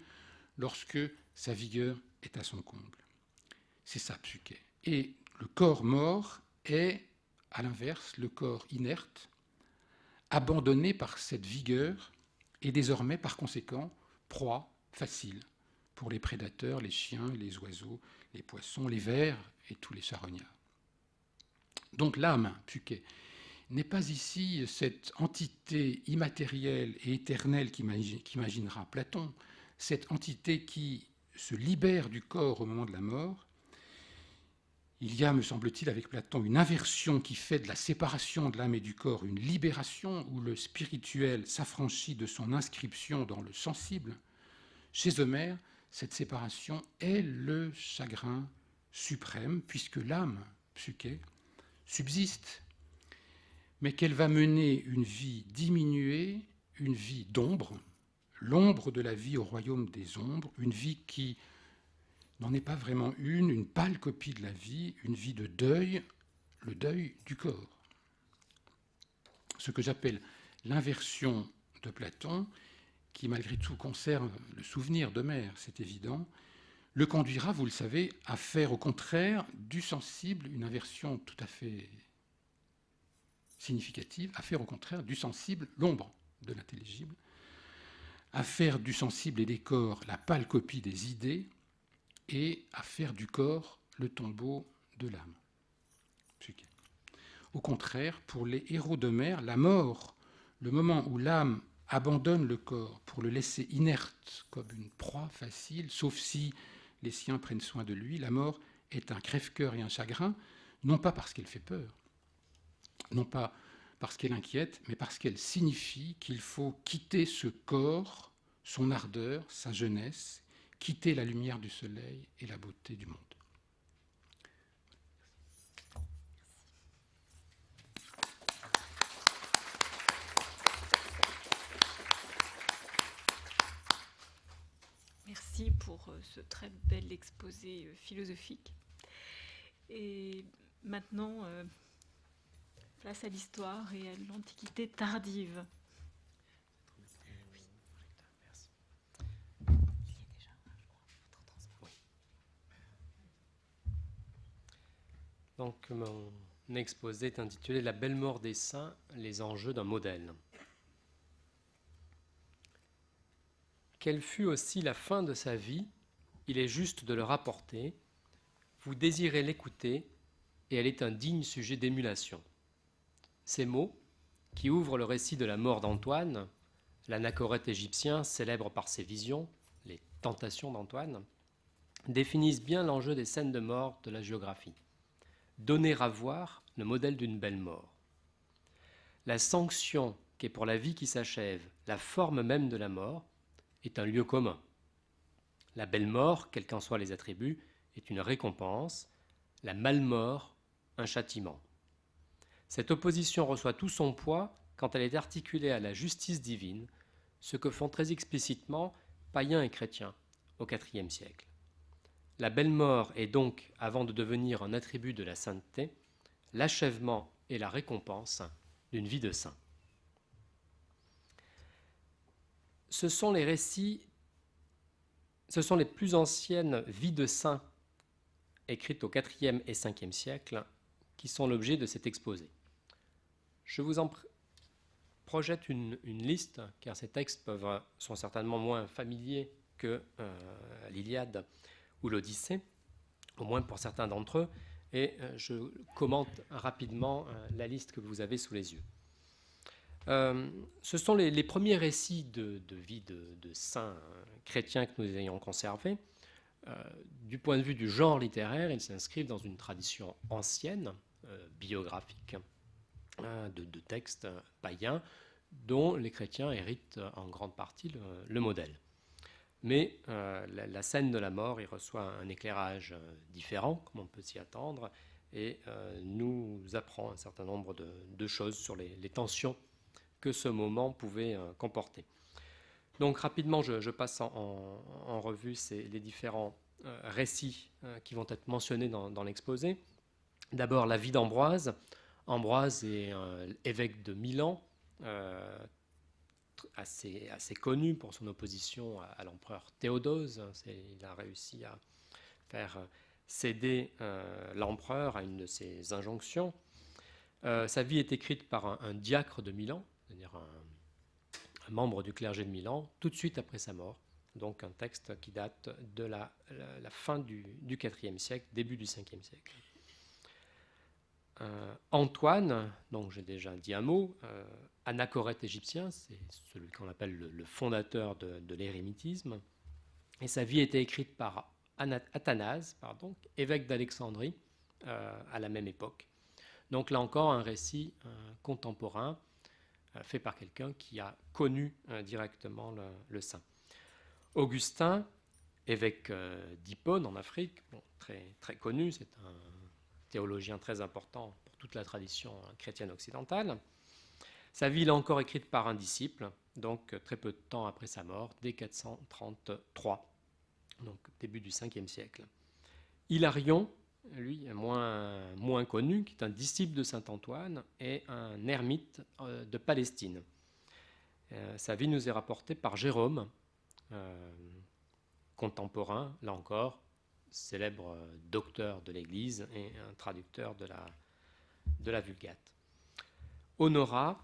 lorsque sa vigueur est à son comble. C'est ça, Psuké. Et le corps mort est, à l'inverse, le corps inerte, abandonné par cette vigueur et désormais, par conséquent, proie facile pour les prédateurs, les chiens, les oiseaux, les poissons, les vers et tous les charognards. Donc l'âme, Psuké, n'est pas ici cette entité immatérielle et éternelle qu'imaginera Platon, cette entité qui se libère du corps au moment de la mort. Il y a, me semble-t-il, avec Platon, une inversion qui fait de la séparation de l'âme et du corps une libération où le spirituel s'affranchit de son inscription dans le sensible. Chez Homère, cette séparation est le chagrin suprême, puisque l'âme, Psuké, subsiste, mais qu'elle va mener une vie diminuée, une vie d'ombre, l'ombre de la vie au royaume des ombres, une vie qui n'en est pas vraiment une pâle copie de la vie, une vie de deuil, le deuil du corps. Ce que j'appelle l'inversion de Platon, qui malgré tout conserve le souvenir d'Homère, c'est évident, le conduira, vous le savez, à faire au contraire du sensible, une inversion tout à fait significative, à faire au contraire du sensible l'ombre de l'intelligible, à faire du sensible et des corps la pâle copie des idées, et à faire du corps le tombeau de l'âme. Au contraire, pour les héros d'Homère, la mort, le moment où l'âme abandonne le corps pour le laisser inerte comme une proie facile, sauf si les siens prennent soin de lui, la mort est un crève-cœur et un chagrin, non pas parce qu'elle fait peur, non pas parce qu'elle inquiète, mais parce qu'elle signifie qu'il faut quitter ce corps, son ardeur, sa jeunesse, quitter la lumière du soleil et la beauté du monde. Merci pour ce très bel exposé philosophique. Et maintenant, place à l'histoire et à l'Antiquité tardive. Donc, mon exposé est intitulé « La belle mort des saints, les enjeux d'un modèle ». Quelle fut aussi la fin de sa vie, il est juste de le rapporter. Vous désirez l'écouter, et elle est un digne sujet d'émulation. Ces mots, qui ouvrent le récit de la mort d'Antoine, l'anachorète égyptien célèbre par ses visions, les tentations d'Antoine, définissent bien l'enjeu des scènes de mort de la géographie. Donner à voir le modèle d'une belle mort. La sanction qu'est pour la vie qui s'achève la forme même de la mort est un lieu commun. La belle mort, quels qu'en soient les attributs, est une récompense, la malmort, un châtiment. Cette opposition reçoit tout son poids quand elle est articulée à la justice divine, ce que font très explicitement païens et chrétiens au IVe siècle. La belle mort est donc, avant de devenir un attribut de la sainteté, l'achèvement et la récompense d'une vie de saint. Ce sont les plus anciennes vies de saints écrites au IVe et Ve siècle qui sont l'objet de cet exposé. Je vous en projette une liste, car ces textes sont certainement moins familiers que l'Iliade ou l'Odyssée, au moins pour certains d'entre eux, et je commente rapidement la liste que vous avez sous les yeux. Ce sont les premiers récits de vie de saints chrétiens que nous ayons conservés. Du point de vue du genre littéraire, ils s'inscrivent dans une tradition ancienne, biographique, de textes païens, dont les chrétiens héritent en grande partie le modèle. Mais la scène de la mort y reçoit un éclairage différent, comme on peut s'y attendre, et nous apprend un certain nombre de choses sur les tensions que ce moment pouvait comporter. Donc rapidement, je passe en revue les différents récits qui vont être mentionnés dans l'exposé. D'abord, la vie d'Ambroise. Ambroise est évêque de Milan, assez connu pour son opposition à l'empereur Théodose. Il a réussi à faire céder l'empereur à une de ses injonctions. Sa vie est écrite par un diacre de Milan, c'est-à-dire un membre du clergé de Milan, tout de suite après sa mort. Donc un texte qui date de la fin du IVe siècle, début du Ve siècle. Antoine, dont j'ai déjà dit un mot, anachorète égyptien, c'est celui qu'on appelle le fondateur de l'érémitisme, et sa vie était écrite par Athanase, évêque d'Alexandrie, à la même époque. Donc là encore, un récit contemporain fait par quelqu'un qui a connu directement le saint. Augustin, évêque d'Hippone en Afrique, très connu, c'est un théologien très important pour toute la tradition chrétienne occidentale. Sa vie est encore écrite par un disciple, donc très peu de temps après sa mort, dès 433, donc début du Ve siècle. Hilarion, lui, moins connu, qui est un disciple de saint Antoine et un ermite de Palestine. Sa vie nous est rapportée par Jérôme, contemporain, là encore, célèbre docteur de l'Église et un traducteur de la Vulgate. Honorat,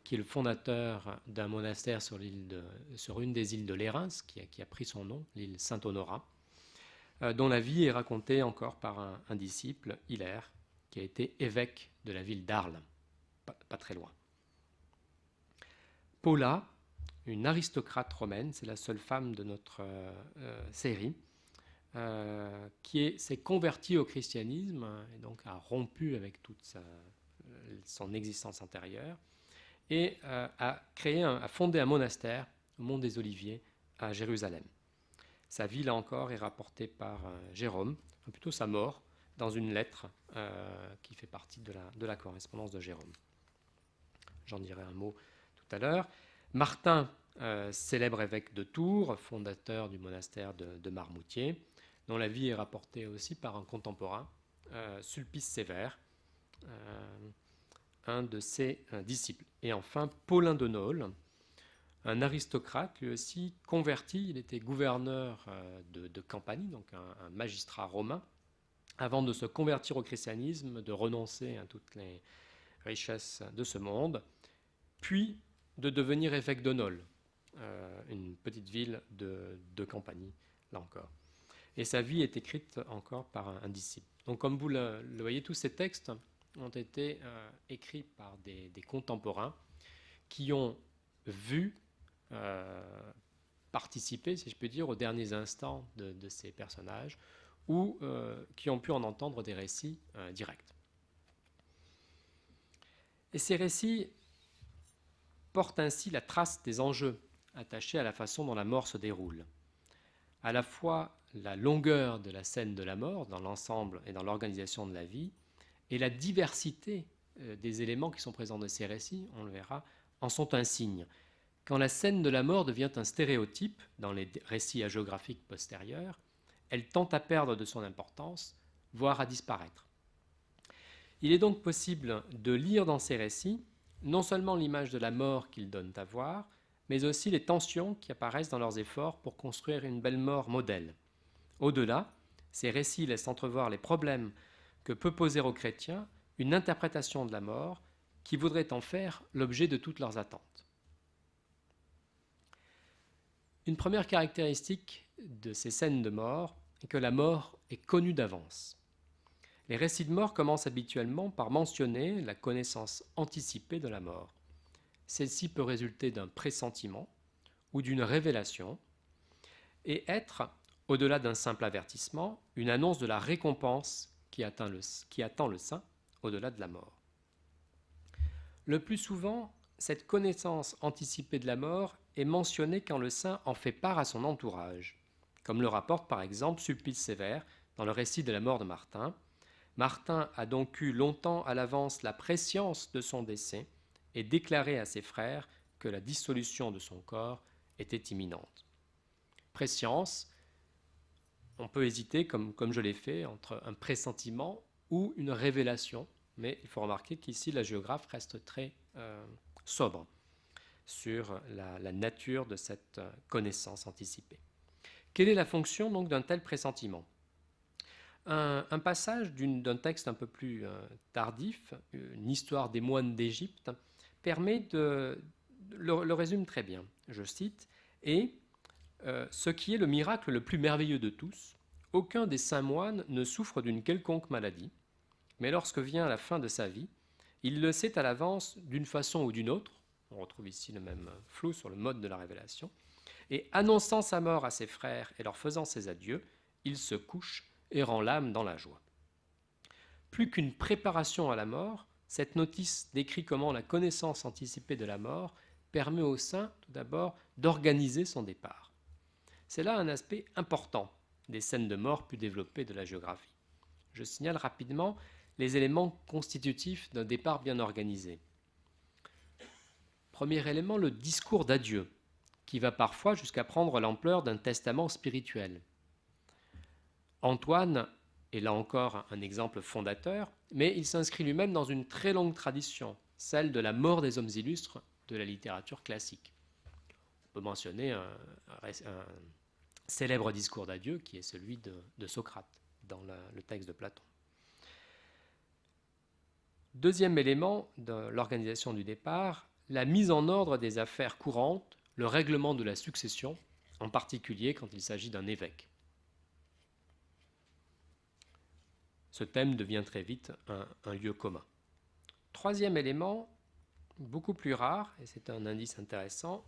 qui est le fondateur d'un monastère sur une des îles de Lérins, qui a pris son nom, l'île Saint-Honorat, dont la vie est racontée encore par un disciple, Hilaire, qui a été évêque de la ville d'Arles, pas très loin. Paula, une aristocrate romaine, c'est la seule femme de notre série, qui s'est convertie au christianisme et donc a rompu avec toute son existence antérieure et a fondé un monastère au Mont des Oliviers à Jérusalem. Sa vie, là encore, est rapportée par Jérôme, plutôt sa mort, dans une lettre qui fait partie de la correspondance de Jérôme. J'en dirai un mot tout à l'heure. Martin, célèbre évêque de Tours, fondateur du monastère de Marmoutier, dont la vie est rapportée aussi par un contemporain, Sulpice Sévère, un de ses disciples. Et enfin, Paulin de Nole, un aristocrate, lui aussi converti. Il était gouverneur de Campanie, donc un magistrat romain, avant de se convertir au christianisme, de renoncer à toutes les richesses de ce monde, puis de devenir évêque de Nole, une petite ville de Campanie, là encore. Et sa vie est écrite encore par un disciple. Donc comme vous le voyez, tous ces textes ont été écrits par des contemporains qui ont vu participer, si je peux dire, aux derniers instants de ces personnages ou qui ont pu en entendre des récits directs. Et ces récits portent ainsi la trace des enjeux attachés à la façon dont la mort se déroule. À la fois la longueur de la scène de la mort dans l'ensemble et dans l'organisation de la vie, et la diversité des éléments qui sont présents dans ces récits, on le verra, en sont un signe. Quand la scène de la mort devient un stéréotype dans les récits hagiographiques postérieurs, elle tend à perdre de son importance, voire à disparaître. Il est donc possible de lire dans ces récits non seulement l'image de la mort qu'ils donnent à voir, mais aussi les tensions qui apparaissent dans leurs efforts pour construire une belle mort modèle. Au-delà, ces récits laissent entrevoir les problèmes que peut poser aux chrétiens une interprétation de la mort qui voudrait en faire l'objet de toutes leurs attentes. Une première caractéristique de ces scènes de mort est que la mort est connue d'avance. Les récits de mort commencent habituellement par mentionner la connaissance anticipée de la mort. Celle-ci peut résulter d'un pressentiment ou d'une révélation et être, au-delà d'un simple avertissement, une annonce de la récompense qui attend le saint au-delà de la mort. Le plus souvent, cette connaissance anticipée de la mort est mentionnée quand le saint en fait part à son entourage, comme le rapporte par exemple Sulpice Sévère dans le récit de la mort de Martin. Martin a donc eu longtemps à l'avance la prescience de son décès et déclaré à ses frères que la dissolution de son corps était imminente. Prescience, on peut hésiter, comme je l'ai fait, entre un pressentiment ou une révélation, mais il faut remarquer qu'ici la géographe reste très sobre sur la nature de cette connaissance anticipée. Quelle est la fonction donc d'un tel pressentiment ? Un passage d'un texte un peu plus tardif, une histoire des moines d'Égypte, permet le résume très bien. Je cite, « Et ce qui est le miracle le plus merveilleux de tous, aucun des saints moines ne souffre d'une quelconque maladie, mais lorsque vient la fin de sa vie, il le sait à l'avance d'une façon ou d'une autre, on retrouve ici le même flou sur le mode de la révélation, et annonçant sa mort à ses frères et leur faisant ses adieux, il se couche et rend l'âme dans la joie. » Plus qu'une préparation à la mort, cette notice décrit comment la connaissance anticipée de la mort permet au saint, tout d'abord, d'organiser son départ. C'est là un aspect important des scènes de mort plus développées de la géographie. Je signale rapidement les éléments constitutifs d'un départ bien organisé. Premier élément, le discours d'adieu, qui va parfois jusqu'à prendre l'ampleur d'un testament spirituel. Antoine est là encore un exemple fondateur, mais il s'inscrit lui-même dans une très longue tradition, celle de la mort des hommes illustres de la littérature classique. On peut mentionner un célèbre discours d'adieu qui est celui de Socrate dans le texte de Platon. Deuxième élément de l'organisation du départ, la mise en ordre des affaires courantes, le règlement de la succession, en particulier quand il s'agit d'un évêque. Ce thème devient très vite un lieu commun. Troisième élément, beaucoup plus rare, et c'est un indice intéressant,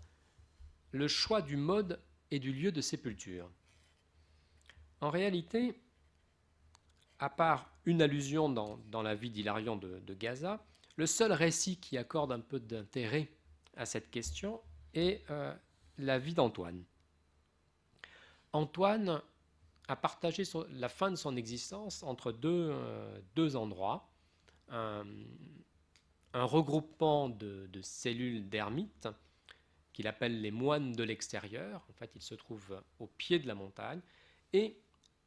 le choix du mode et du lieu de sépulture. En réalité, à part une allusion dans la vie d'Hilarion de Gaza, le seul récit qui accorde un peu d'intérêt à cette question est la vie d'Antoine. Antoine a partagé la fin de son existence entre deux endroits, un regroupement de cellules d'ermites qu'il appelle les moines de l'extérieur. En fait, il se trouve au pied de la montagne, et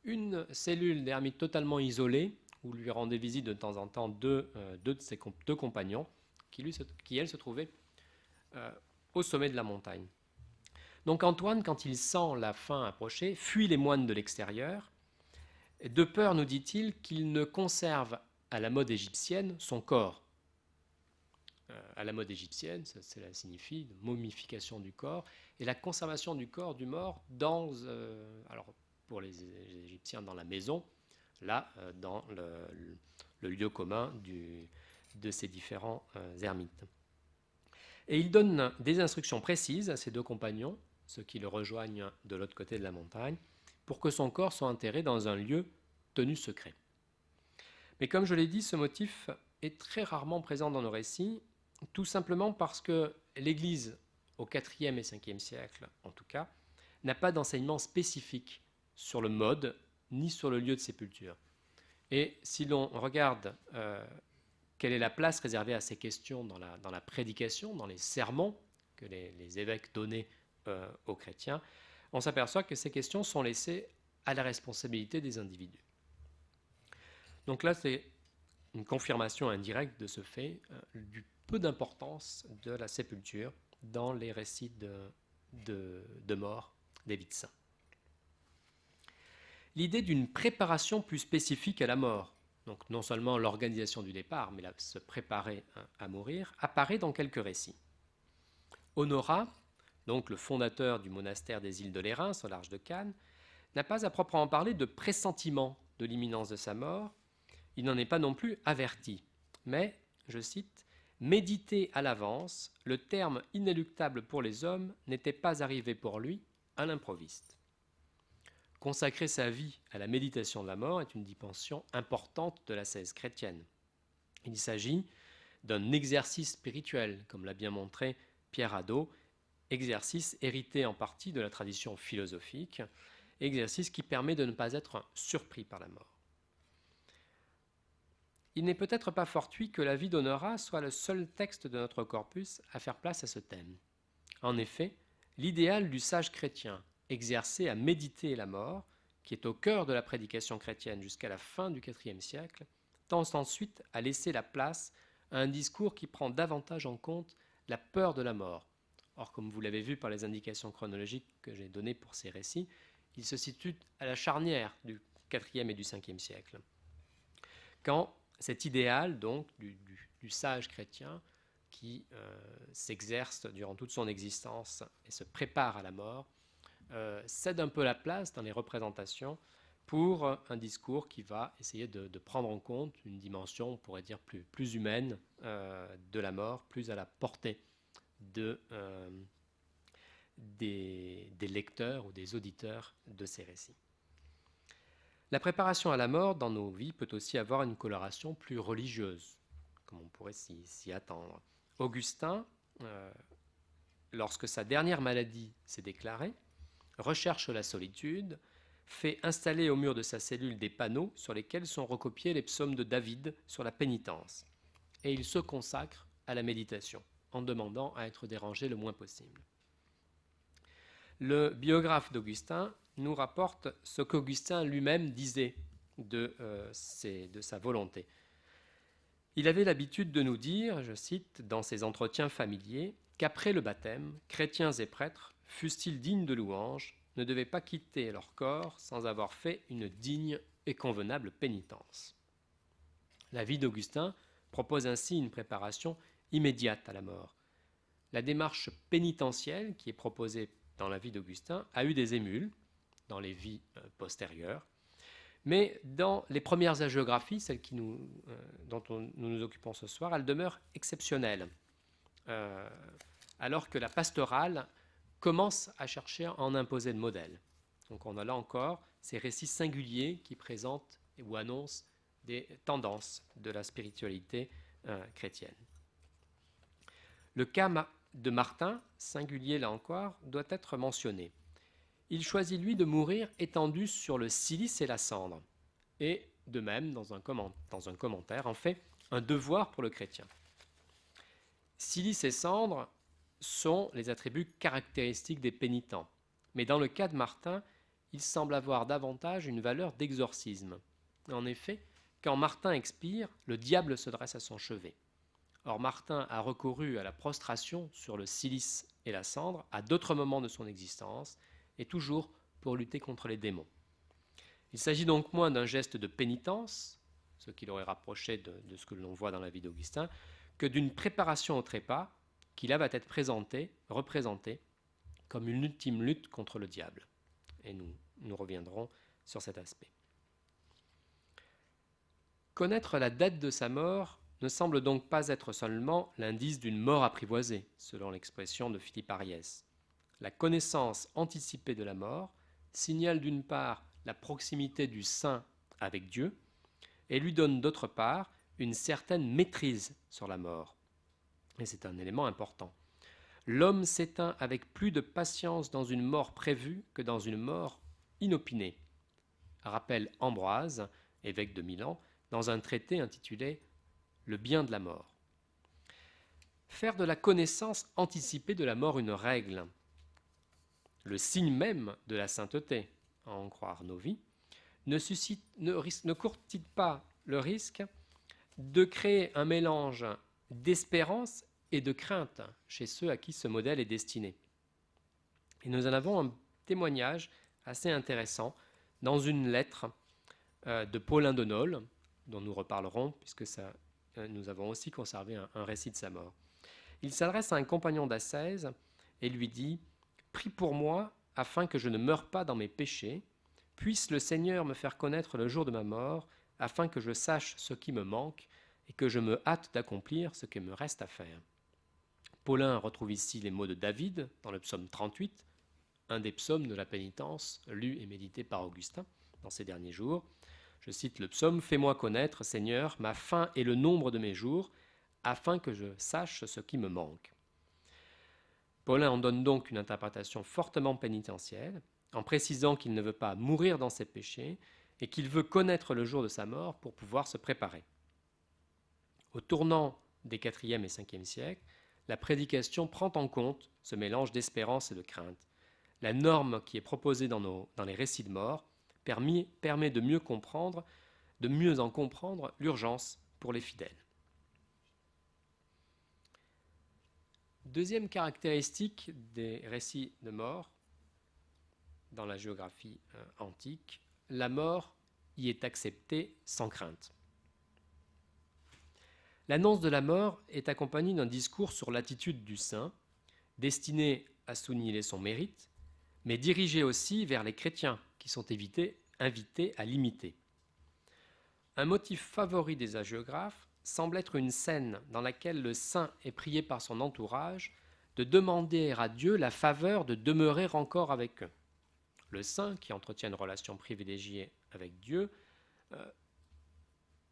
une cellule d'ermite totalement isolée, où lui rendaient visite de temps en temps deux de ses deux compagnons, qui elles se trouvaient au sommet de la montagne. Donc Antoine, quand il sent la fin approcher, fuit les moines de l'extérieur, de peur, nous dit-il, qu'il ne conserve à la mode égyptienne son corps. À la mode égyptienne, cela signifie momification du corps, et la conservation du corps du mort alors pour les Égyptiens dans la maison, là dans le lieu commun de ces différents ermites. Et il donne des instructions précises à ses deux compagnons, ceux qui le rejoignent de l'autre côté de la montagne, pour que son corps soit enterré dans un lieu tenu secret. Mais comme je l'ai dit, ce motif est très rarement présent dans nos récits, tout simplement parce que l'Église, au IVe et Ve siècle en tout cas, n'a pas d'enseignement spécifique sur le mode ni sur le lieu de sépulture. Et si l'on regarde quelle est la place réservée à ces questions dans la prédication, dans les sermons que les évêques donnaient aux chrétiens, on s'aperçoit que ces questions sont laissées à la responsabilité des individus. Donc là, c'est une confirmation indirecte de ce fait du peu d'importance de la sépulture dans les récits de mort des vies de saints. L'idée d'une préparation plus spécifique à la mort, donc non seulement l'organisation du départ, mais se préparer à mourir, apparaît dans quelques récits. Honorat, donc le fondateur du monastère des îles de l'Érins, au large de Cannes, n'a pas à proprement parler de pressentiment de l'imminence de sa mort, il n'en est pas non plus averti, mais, je cite, « méditer à l'avance, le terme inéluctable pour les hommes n'était pas arrivé pour lui à l'improviste. » Consacrer sa vie à la méditation de la mort est une dimension importante de l'ascèse chrétienne. Il s'agit d'un exercice spirituel, comme l'a bien montré Pierre Hadot, exercice hérité en partie de la tradition philosophique, exercice qui permet de ne pas être surpris par la mort. Il n'est peut-être pas fortuit que la vie d'Honorat soit le seul texte de notre corpus à faire place à ce thème. En effet, l'idéal du sage chrétien, exercé à méditer la mort, qui est au cœur de la prédication chrétienne jusqu'à la fin du IVe siècle, tend ensuite à laisser la place à un discours qui prend davantage en compte la peur de la mort. Or, comme vous l'avez vu par les indications chronologiques que j'ai données pour ces récits, il se situe à la charnière du IVe et du Ve siècle. Quand cet idéal, donc, du sage chrétien qui s'exerce durant toute son existence et se prépare à la mort, cède un peu la place dans les représentations pour un discours qui va essayer de prendre en compte une dimension, on pourrait dire, plus humaine de la mort, plus à la portée des lecteurs ou des auditeurs de ces récits. La préparation à la mort dans nos vies peut aussi avoir une coloration plus religieuse, comme on pourrait s'y attendre. Augustin, lorsque sa dernière maladie s'est déclarée, recherche la solitude, fait installer au mur de sa cellule des panneaux sur lesquels sont recopiés les psaumes de David sur la pénitence. Et il se consacre à la méditation, en demandant à être dérangé le moins possible. Le biographe d'Augustin nous rapporte ce qu'Augustin lui-même disait de sa volonté. Il avait l'habitude de nous dire, je cite, dans ses entretiens familiers, qu'après le baptême, chrétiens et prêtres, fussent-ils dignes de louange, ne devaient pas quitter leur corps sans avoir fait une digne et convenable pénitence. La vie d'Augustin propose ainsi une préparation immédiate à la mort. La démarche pénitentielle qui est proposée dans la vie d'Augustin a eu des émules dans les vies postérieures, mais dans les premières hagiographies, celles dont nous nous occupons ce soir, elles demeurent exceptionnelles, alors que la pastorale commence à chercher à en imposer le modèle. Donc on a là encore ces récits singuliers qui présentent ou annoncent des tendances de la spiritualité chrétienne. Le cas de Martin, singulier là encore, doit être mentionné. Il choisit, lui, de mourir étendu sur le cilice et la cendre. Et, de même, dans un commentaire, en fait un devoir pour le chrétien. Cilice et cendre sont les attributs caractéristiques des pénitents. Mais dans le cas de Martin, il semble avoir davantage une valeur d'exorcisme. En effet, quand Martin expire, le diable se dresse à son chevet. Or, Martin a recouru à la prostration sur le cilice et la cendre à d'autres moments de son existence, et toujours pour lutter contre les démons. Il s'agit donc moins d'un geste de pénitence, ce qu'il aurait rapproché de ce que l'on voit dans la vie d'Augustin, que d'une préparation au trépas qui là va être représentée comme une ultime lutte contre le diable. Et nous reviendrons sur cet aspect. Connaître la date de sa mort ne semble donc pas être seulement l'indice d'une mort apprivoisée, selon l'expression de Philippe Ariès. La connaissance anticipée de la mort signale d'une part la proximité du saint avec Dieu et lui donne d'autre part une certaine maîtrise sur la mort. Et c'est un élément important. L'homme s'éteint avec plus de patience dans une mort prévue que dans une mort inopinée, rappelle Ambroise, évêque de Milan, dans un traité intitulé « Le bien de la mort ». Faire de la connaissance anticipée de la mort une règle, le signe même de la sainteté, à en croire nos vies, ne court-il pas le risque de créer un mélange d'espérance et de crainte chez ceux à qui ce modèle est destiné? Et nous en avons un témoignage assez intéressant dans une lettre de Paulin de Nole, dont nous reparlerons, puisque nous avons aussi conservé un récit de sa mort. Il s'adresse à un compagnon d'ascèse et lui dit « Prie pour moi, afin que je ne meure pas dans mes péchés. Puisse le Seigneur me faire connaître le jour de ma mort, afin que je sache ce qui me manque et que je me hâte d'accomplir ce qu'il me reste à faire. » Paulin retrouve ici les mots de David dans le psaume 38, un des psaumes de la pénitence lu et médité par Augustin dans ces derniers jours. Je cite le psaume « Fais-moi connaître, Seigneur, ma fin et le nombre de mes jours, afin que je sache ce qui me manque. Paulin en donne donc une interprétation fortement pénitentielle, en précisant qu'il ne veut pas mourir dans ses péchés et qu'il veut connaître le jour de sa mort pour pouvoir se préparer. Au tournant des 4e et 5e siècles, la prédication prend en compte ce mélange d'espérance et de crainte. La norme qui est proposée dans les récits de mort permet de mieux en comprendre l'urgence pour les fidèles. Deuxième caractéristique des récits de mort dans la géographie antique, la mort y est acceptée sans crainte. L'annonce de la mort est accompagnée d'un discours sur l'attitude du saint, destiné à souligner son mérite, mais dirigé aussi vers les chrétiens qui sont invités à l'imiter. Un motif favori des hagiographes semble être une scène dans laquelle le saint est prié par son entourage de demander à Dieu la faveur de demeurer encore avec eux. Le saint, qui entretient une relation privilégiée avec Dieu,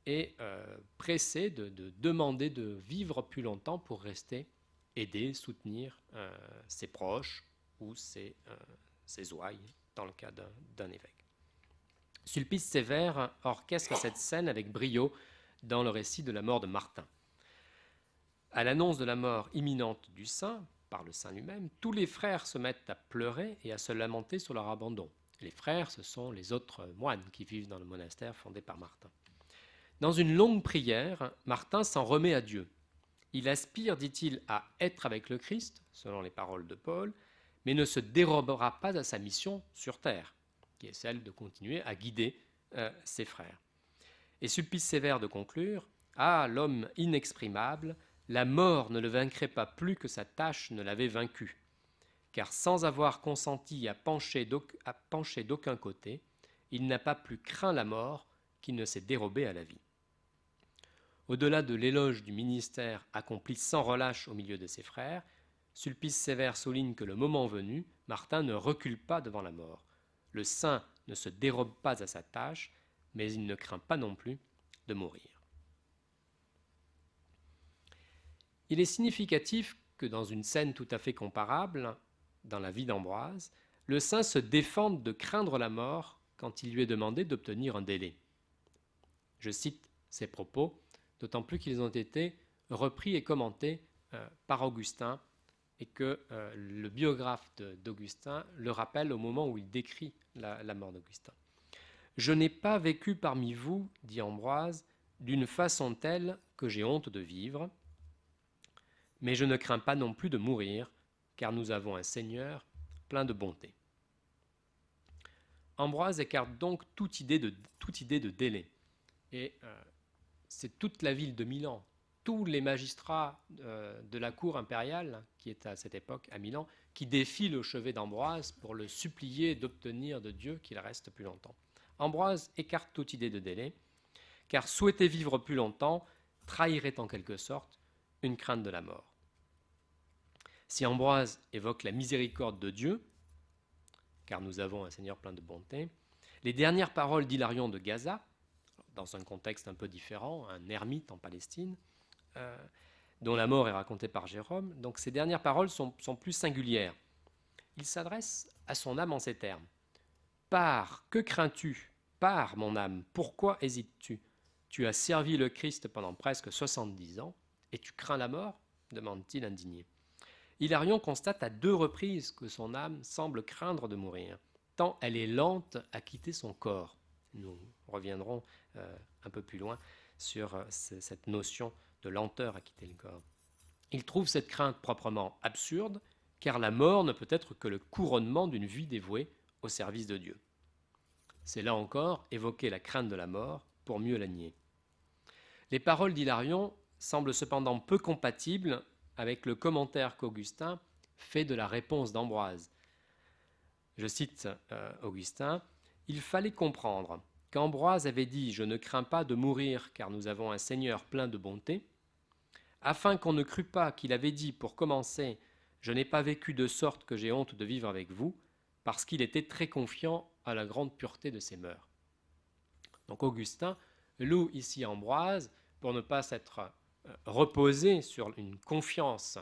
est pressé de demander de vivre plus longtemps pour rester, aider, soutenir ses proches ou ses ouailles, dans le cas d'un évêque. Sulpice Sévère orchestre cette scène avec brio dans le récit de la mort de Martin. À l'annonce de la mort imminente du saint, par le saint lui-même, tous les frères se mettent à pleurer et à se lamenter sur leur abandon. Les frères, ce sont les autres moines qui vivent dans le monastère fondé par Martin. Dans une longue prière, Martin s'en remet à Dieu. Il aspire, dit-il, à être avec le Christ, selon les paroles de Paul, mais ne se dérobera pas à sa mission sur terre, qui est celle de continuer à guider ses frères. Et Sulpice Sévère de conclure « Ah, l'homme inexprimable, la mort ne le vaincrait pas plus que sa tâche ne l'avait vaincu, car sans avoir consenti à pencher d'aucun côté, il n'a pas plus craint la mort qu'il ne s'est dérobé à la vie. » Au-delà de l'éloge du ministère accompli sans relâche au milieu de ses frères, Sulpice Sévère souligne que le moment venu, Martin ne recule pas devant la mort. Le saint ne se dérobe pas à sa tâche, mais il ne craint pas non plus de mourir. Il est significatif que dans une scène tout à fait comparable, dans la vie d'Ambroise, le saint se défende de craindre la mort quand il lui est demandé d'obtenir un délai. Je cite ces propos, d'autant plus qu'ils ont été repris et commentés par Augustin et que le biographe d'Augustin le rappelle au moment où il décrit la mort d'Augustin. « Je n'ai pas vécu parmi vous, dit Ambroise, d'une façon telle que j'ai honte de vivre, mais je ne crains pas non plus de mourir, car nous avons un Seigneur plein de bonté. » Ambroise écarte donc toute idée de délai. Et c'est toute la ville de Milan, tous les magistrats de la cour impériale, qui est à cette époque à Milan, qui défilent au chevet d'Ambroise pour le supplier d'obtenir de Dieu qu'il reste plus longtemps. Ambroise écarte toute idée de délai, car souhaiter vivre plus longtemps trahirait en quelque sorte une crainte de la mort. Si Ambroise évoque la miséricorde de Dieu, car nous avons un Seigneur plein de bonté, les dernières paroles d'Hilarion de Gaza, dans un contexte un peu différent, un ermite en Palestine, dont la mort est racontée par Jérôme, donc ces dernières paroles sont plus singulières. Il s'adresse à son âme en ces termes. « Pars, que crains-tu ? Pars, mon âme, pourquoi hésites-tu ? Tu as servi le Christ pendant presque 70 ans, et tu crains la mort ?» demande-t-il indigné. Hilarion constate à 2 reprises que son âme semble craindre de mourir, tant elle est lente à quitter son corps. Nous reviendrons un peu plus loin sur cette notion de lenteur à quitter le corps. Il trouve cette crainte proprement absurde, car la mort ne peut être que le couronnement d'une vie dévouée au service de Dieu. C'est là encore évoquer la crainte de la mort pour mieux la nier. Les paroles d'Hilarion semblent cependant peu compatibles avec le commentaire qu'Augustin fait de la réponse d'Ambroise. Je cite Augustin, « Il fallait comprendre qu'Ambroise avait dit « Je ne crains pas de mourir car nous avons un Seigneur plein de bonté », afin qu'on ne crût pas qu'il avait dit pour commencer « Je n'ai pas vécu de sorte que j'ai honte de vivre avec vous », parce qu'il était très confiant à la grande pureté de ses mœurs. Donc Augustin loue ici Ambroise pour ne pas s'être reposait sur une confiance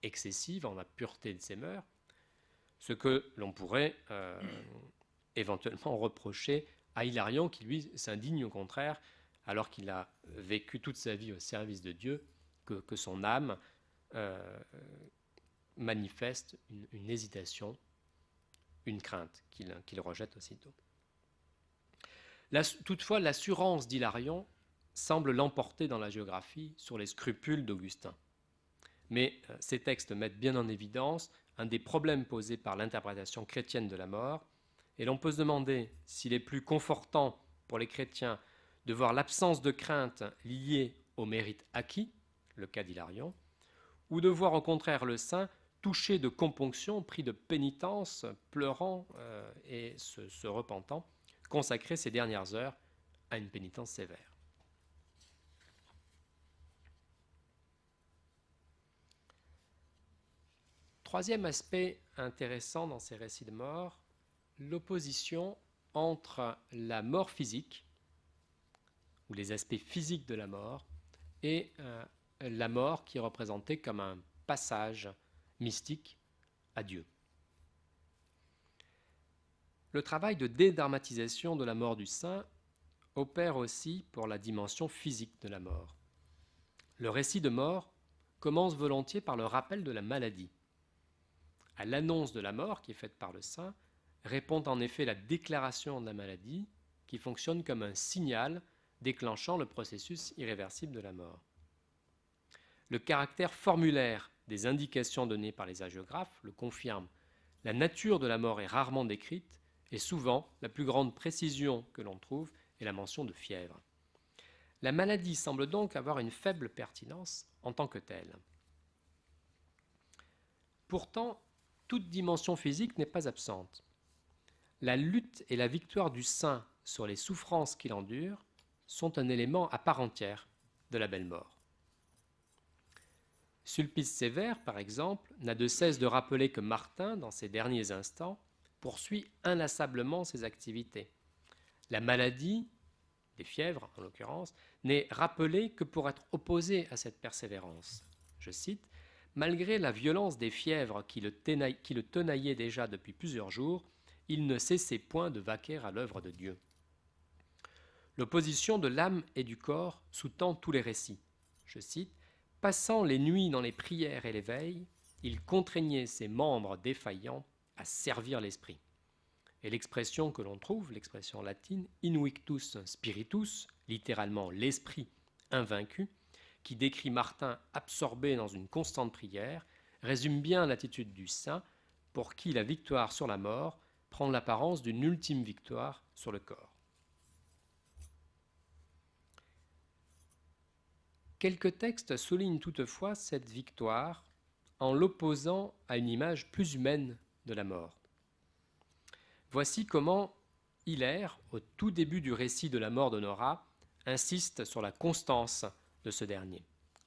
excessive en la pureté de ses mœurs, ce que l'on pourrait éventuellement reprocher à Hilarion, qui lui s'indigne au contraire, alors qu'il a vécu toute sa vie au service de Dieu, que son âme manifeste une hésitation, une crainte qu'il rejette aussitôt. Toutefois, l'assurance d'Hilarion semble l'emporter dans la géographie sur les scrupules d'Augustin. Mais ces textes mettent bien en évidence un des problèmes posés par l'interprétation chrétienne de la mort, et l'on peut se demander s'il est plus confortant pour les chrétiens de voir l'absence de crainte liée au mérite acquis, le cas d'Hilarion, ou de voir au contraire le saint touché de componction, pris de pénitence, pleurant et se repentant, consacrer ses dernières heures à une pénitence sévère. Troisième aspect intéressant dans ces récits de mort, l'opposition entre la mort physique, ou les aspects physiques de la mort, et la mort qui est représentée comme un passage mystique à Dieu. Le travail de dédramatisation de la mort du saint opère aussi pour la dimension physique de la mort. Le récit de mort commence volontiers par le rappel de la maladie. À l'annonce de la mort qui est faite par le saint, répond en effet la déclaration de la maladie qui fonctionne comme un signal déclenchant le processus irréversible de la mort. Le caractère formulaire des indications données par les hagiographes le confirme. La nature de la mort est rarement décrite et souvent la plus grande précision que l'on trouve est la mention de fièvre. La maladie semble donc avoir une faible pertinence en tant que telle. Pourtant, toute dimension physique n'est pas absente. La lutte et la victoire du saint sur les souffrances qu'il endure sont un élément à part entière de la belle mort. Sulpice Sévère, par exemple, n'a de cesse de rappeler que Martin, dans ses derniers instants, poursuit inlassablement ses activités. La maladie, des fièvres en l'occurrence, n'est rappelée que pour être opposée à cette persévérance. Je cite, « Malgré la violence des fièvres qui le tenaillaient déjà depuis plusieurs jours, il ne cessait point de vaquer à l'œuvre de Dieu. » L'opposition de l'âme et du corps sous-tend tous les récits. Je cite, « Passant les nuits dans les prières et les veilles, il contraignait ses membres défaillants à servir l'esprit. » Et l'expression que l'on trouve, l'expression latine « invictus spiritus », littéralement « l'esprit invaincu », qui décrit Martin absorbé dans une constante prière, résume bien l'attitude du saint pour qui la victoire sur la mort prend l'apparence d'une ultime victoire sur le corps. Quelques textes soulignent toutefois cette victoire en l'opposant à une image plus humaine de la mort. Voici comment Hilaire, au tout début du récit de la mort d'Honorat, insiste sur la constance de ce dernier.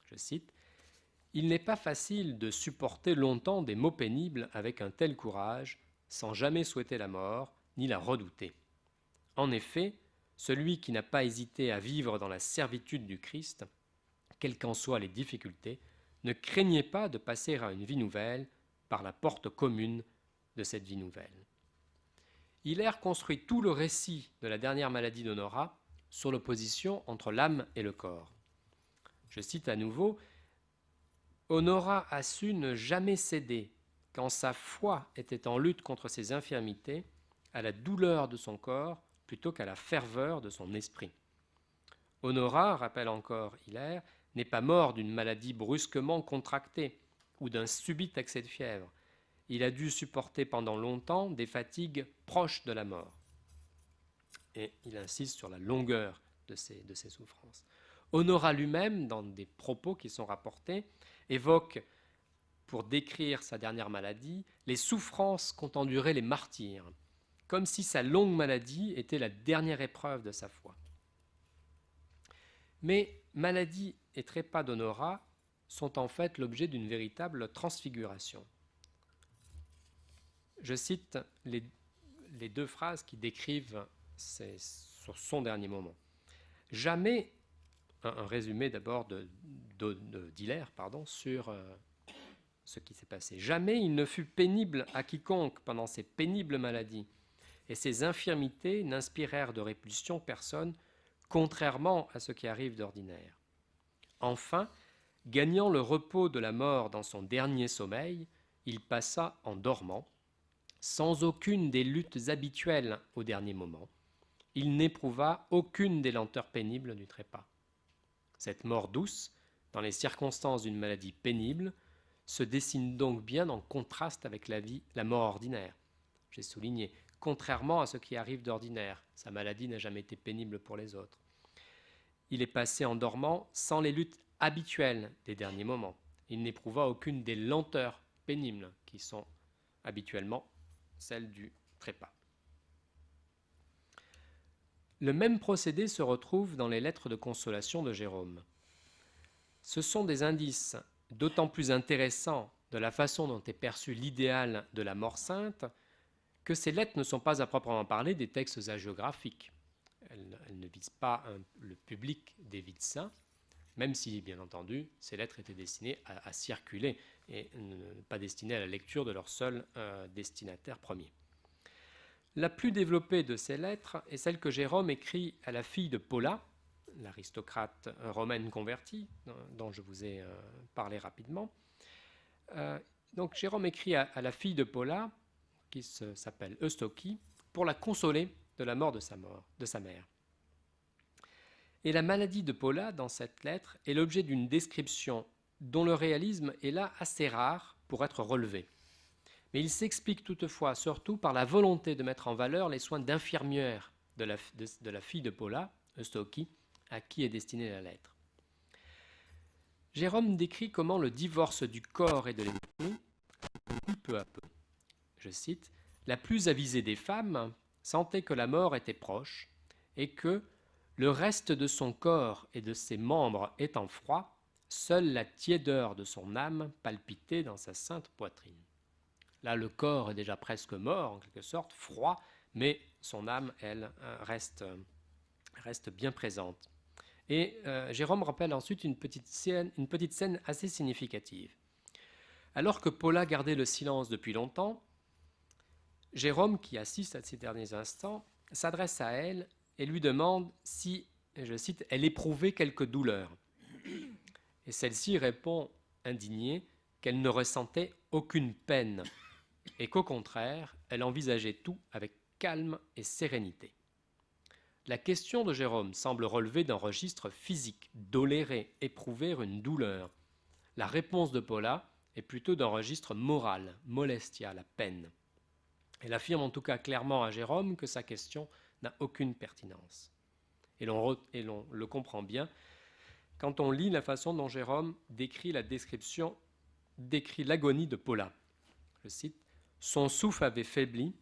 Je cite, « Il n'est pas facile de supporter longtemps des maux pénibles avec un tel courage, sans jamais souhaiter la mort, ni la redouter. En effet, celui qui n'a pas hésité à vivre dans la servitude du Christ, quelles qu'en soient les difficultés, ne craignait pas de passer à une vie nouvelle par la porte commune de cette vie nouvelle. » Hilaire construit tout le récit de la dernière maladie d'Honorat sur l'opposition entre l'âme et le corps. Je cite à nouveau, « Honorat a su ne jamais céder, quand sa foi était en lutte contre ses infirmités, à la douleur de son corps plutôt qu'à la ferveur de son esprit. Honorat, rappelle encore Hilaire, n'est pas mort d'une maladie brusquement contractée ou d'un subit accès de fièvre. Il a dû supporter pendant longtemps des fatigues proches de la mort. » Et il insiste sur la longueur de ces souffrances. Honorat lui-même, dans des propos qui sont rapportés, évoque, pour décrire sa dernière maladie, les souffrances qu'ont endurées les martyrs, comme si sa longue maladie était la dernière épreuve de sa foi. Mais maladie et trépas d'Honorat sont en fait l'objet d'une véritable transfiguration. Je cite les deux phrases qui décrivent sur son dernier moment. « Jamais un résumé d'abord d'Hiller sur ce qui s'est passé. Jamais il ne fut pénible à quiconque pendant ces pénibles maladies, et ces infirmités n'inspirèrent de répulsion personne, contrairement à ce qui arrive d'ordinaire. Enfin, gagnant le repos de la mort dans son dernier sommeil, il passa en dormant, sans aucune des luttes habituelles au dernier moment. Il n'éprouva aucune des lenteurs pénibles du trépas. Cette mort douce, dans les circonstances d'une maladie pénible, se dessine donc bien en contraste avec la mort ordinaire. J'ai souligné, contrairement à ce qui arrive d'ordinaire, sa maladie n'a jamais été pénible pour les autres. Il est passé en dormant sans les luttes habituelles des derniers moments. Il n'éprouva aucune des lenteurs pénibles qui sont habituellement celles du trépas. Le même procédé se retrouve dans les lettres de consolation de Jérôme. Ce sont des indices d'autant plus intéressants de la façon dont est perçu l'idéal de la mort sainte que ces lettres ne sont pas à proprement parler des textes hagiographiques. Elles ne visent pas le public des vies de saints, même si, bien entendu, ces lettres étaient destinées à circuler et pas destinées à la lecture de leur seul destinataire premier. La plus développée de ces lettres est celle que Jérôme écrit à la fille de Paula, l'aristocrate romaine convertie, dont je vous ai parlé rapidement. Donc Jérôme écrit à la fille de Paula, qui s'appelle Eustochie, pour la consoler de la mort de sa mère. Et la maladie de Paula, dans cette lettre, est l'objet d'une description dont le réalisme est là assez rare pour être relevé. Mais il s'explique toutefois surtout par la volonté de mettre en valeur les soins d'infirmière de la fille de Paula, Eustochie, à qui est destinée la lettre. Jérôme décrit comment le divorce du corps et de l'esprit a peu à peu. Je cite, « La plus avisée des femmes sentait que la mort était proche et que, le reste de son corps et de ses membres étant froid, seule la tiédeur de son âme palpitait dans sa sainte poitrine. » Là, le corps est déjà presque mort, en quelque sorte, froid, mais son âme, elle, reste bien présente. Et Jérôme rappelle ensuite une petite scène assez significative. Alors que Paula gardait le silence depuis longtemps, Jérôme, qui assiste à ces derniers instants, s'adresse à elle et lui demande si, je cite, « elle éprouvait quelque douleur ». Et celle-ci répond, indignée, qu'elle ne ressentait aucune peine et qu'au contraire, elle envisageait tout avec calme et sérénité. La question de Jérôme semble relever d'un registre physique, dolérer, éprouver une douleur. La réponse de Paula est plutôt d'un registre moral, molestia, la peine. Elle affirme en tout cas clairement à Jérôme que sa question n'a aucune pertinence. Et l'on le comprend bien quand on lit la façon dont Jérôme décrit l'agonie de Paula. Je cite, « Son souffle avait faibli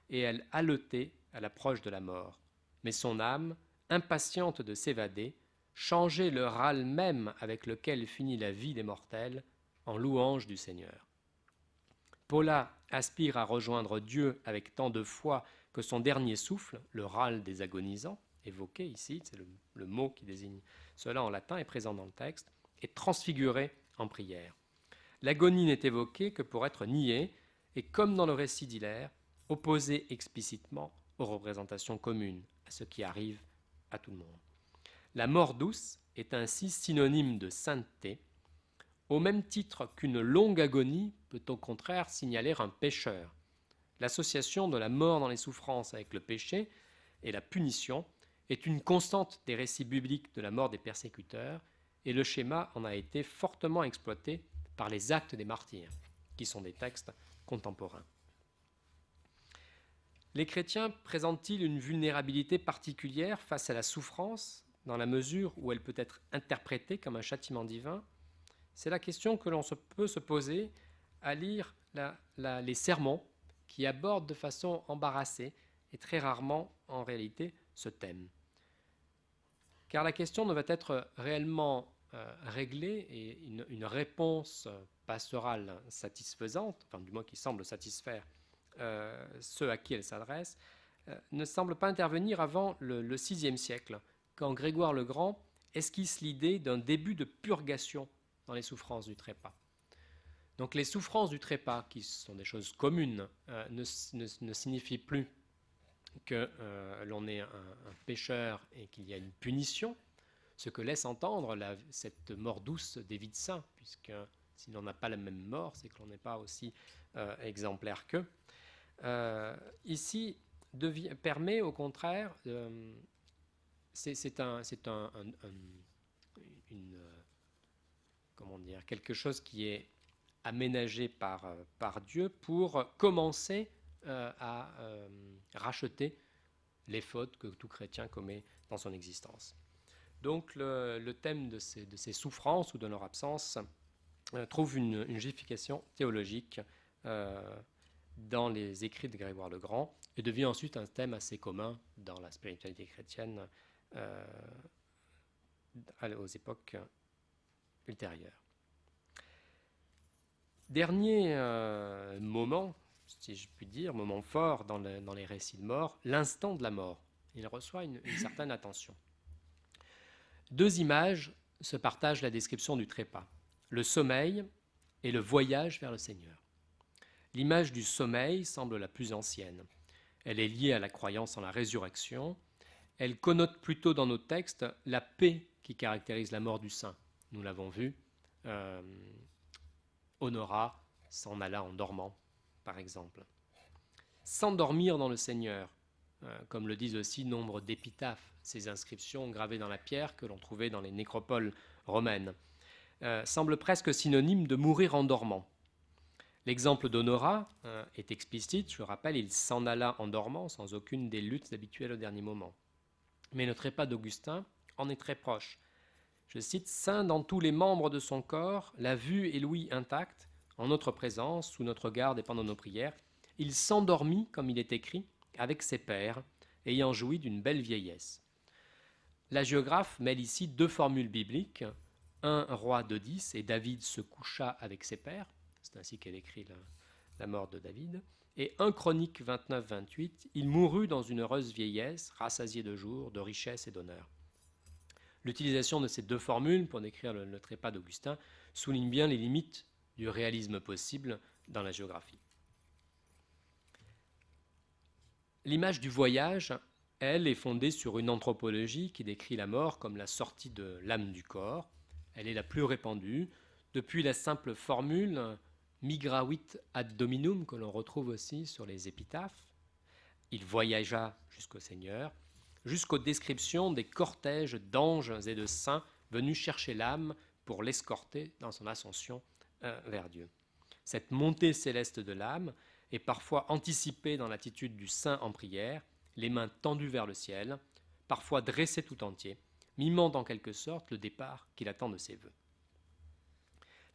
et elle haletait à l'approche de la mort. Mais son âme, impatiente de s'évader, changeait le râle même avec lequel finit la vie des mortels en louange du Seigneur. Paula aspire à rejoindre Dieu avec tant de foi que son dernier souffle, le râle des agonisants, évoqué ici, c'est le mot qui désigne cela en latin, est présent dans le texte, est transfiguré en prière. L'agonie n'est évoquée que pour être niée, et comme dans le récit d'Hiller, opposée explicitement aux représentations communes, à ce qui arrive à tout le monde. La mort douce est ainsi synonyme de sainteté, au même titre qu'une longue agonie peut au contraire signaler un pécheur. L'association de la mort dans les souffrances avec le péché et la punition est une constante des récits bibliques de la mort des persécuteurs, et le schéma en a été fortement exploité par les actes des martyrs, qui sont des textes contemporains. Les chrétiens présentent-ils une vulnérabilité particulière face à la souffrance, dans la mesure où elle peut être interprétée comme un châtiment divin? C'est la question que l'on peut se poser à lire les sermons qui abordent de façon embarrassée et très rarement, en réalité, ce thème. Car la question devait être réellement réglée et une réponse pastorale satisfaisante, enfin du moins qui semble satisfaire ceux à qui elle s'adresse, ne semble pas intervenir avant le VIe siècle, quand Grégoire le Grand esquisse l'idée d'un début de purgation dans les souffrances du trépas. Donc les souffrances du trépas, qui sont des choses communes, ne signifient plus que l'on est un pécheur et qu'il y a une punition, ce que laisse entendre cette mort douce des vies de saints, puisque si l'on n'a pas la même mort, c'est que l'on n'est pas aussi exemplaire qu'eux. Ici, permet au contraire, quelque chose qui est aménagé par Dieu pour commencer à racheter les fautes que tout chrétien commet dans son existence. Donc le thème de ces souffrances ou de leur absence trouve une justification théologique dans les écrits de Grégoire le Grand et devient ensuite un thème assez commun dans la spiritualité chrétienne aux époques ultérieures. Dernier moment, si je puis dire, moment fort dans les récits de mort, l'instant de la mort. Il reçoit une certaine attention. Deux images se partagent la description du trépas, le sommeil et le voyage vers le Seigneur. L'image du sommeil semble la plus ancienne. Elle est liée à la croyance en la résurrection. Elle connote plutôt dans nos textes la paix qui caractérise la mort du saint. Nous l'avons vu, Honora s'en alla en dormant, par exemple. S'endormir dans le Seigneur, comme le disent aussi nombre d'épitaphes, ces inscriptions gravées dans la pierre que l'on trouvait dans les nécropoles romaines, semble presque synonyme de mourir en dormant. L'exemple d'Honora est explicite, je le rappelle, il s'en alla en dormant sans aucune des luttes habituelles au dernier moment. Mais le trépas d'Augustin en est très proche. Je cite, « Saint dans tous les membres de son corps, la vue et l'ouïe intacts, en notre présence, sous notre garde et pendant nos prières, il s'endormit, comme il est écrit, avec ses pères, ayant joui d'une belle vieillesse. » La géographe mêle ici deux formules bibliques, 1 Roi 2,10 et David se coucha avec ses pères, c'est ainsi qu'elle écrit la mort de David, et 1 Chronique 29-28, il mourut dans une heureuse vieillesse, rassasié de jours, de richesses et d'honneur. L'utilisation de ces deux formules pour décrire le trépas d'Augustin souligne bien les limites du réalisme possible dans la géographie. L'image du voyage, elle, est fondée sur une anthropologie qui décrit la mort comme la sortie de l'âme du corps. Elle est la plus répandue, depuis la simple formule migravit ad dominum que l'on retrouve aussi sur les épitaphes. Il voyagea jusqu'au Seigneur, jusqu'aux descriptions des cortèges d'anges et de saints venus chercher l'âme pour l'escorter dans son ascension vers Dieu. Cette montée céleste de l'âme est parfois anticipée dans l'attitude du saint en prière, les mains tendues vers le ciel, parfois dressées tout entier, mimant en quelque sorte le départ qu'il attend de ses vœux.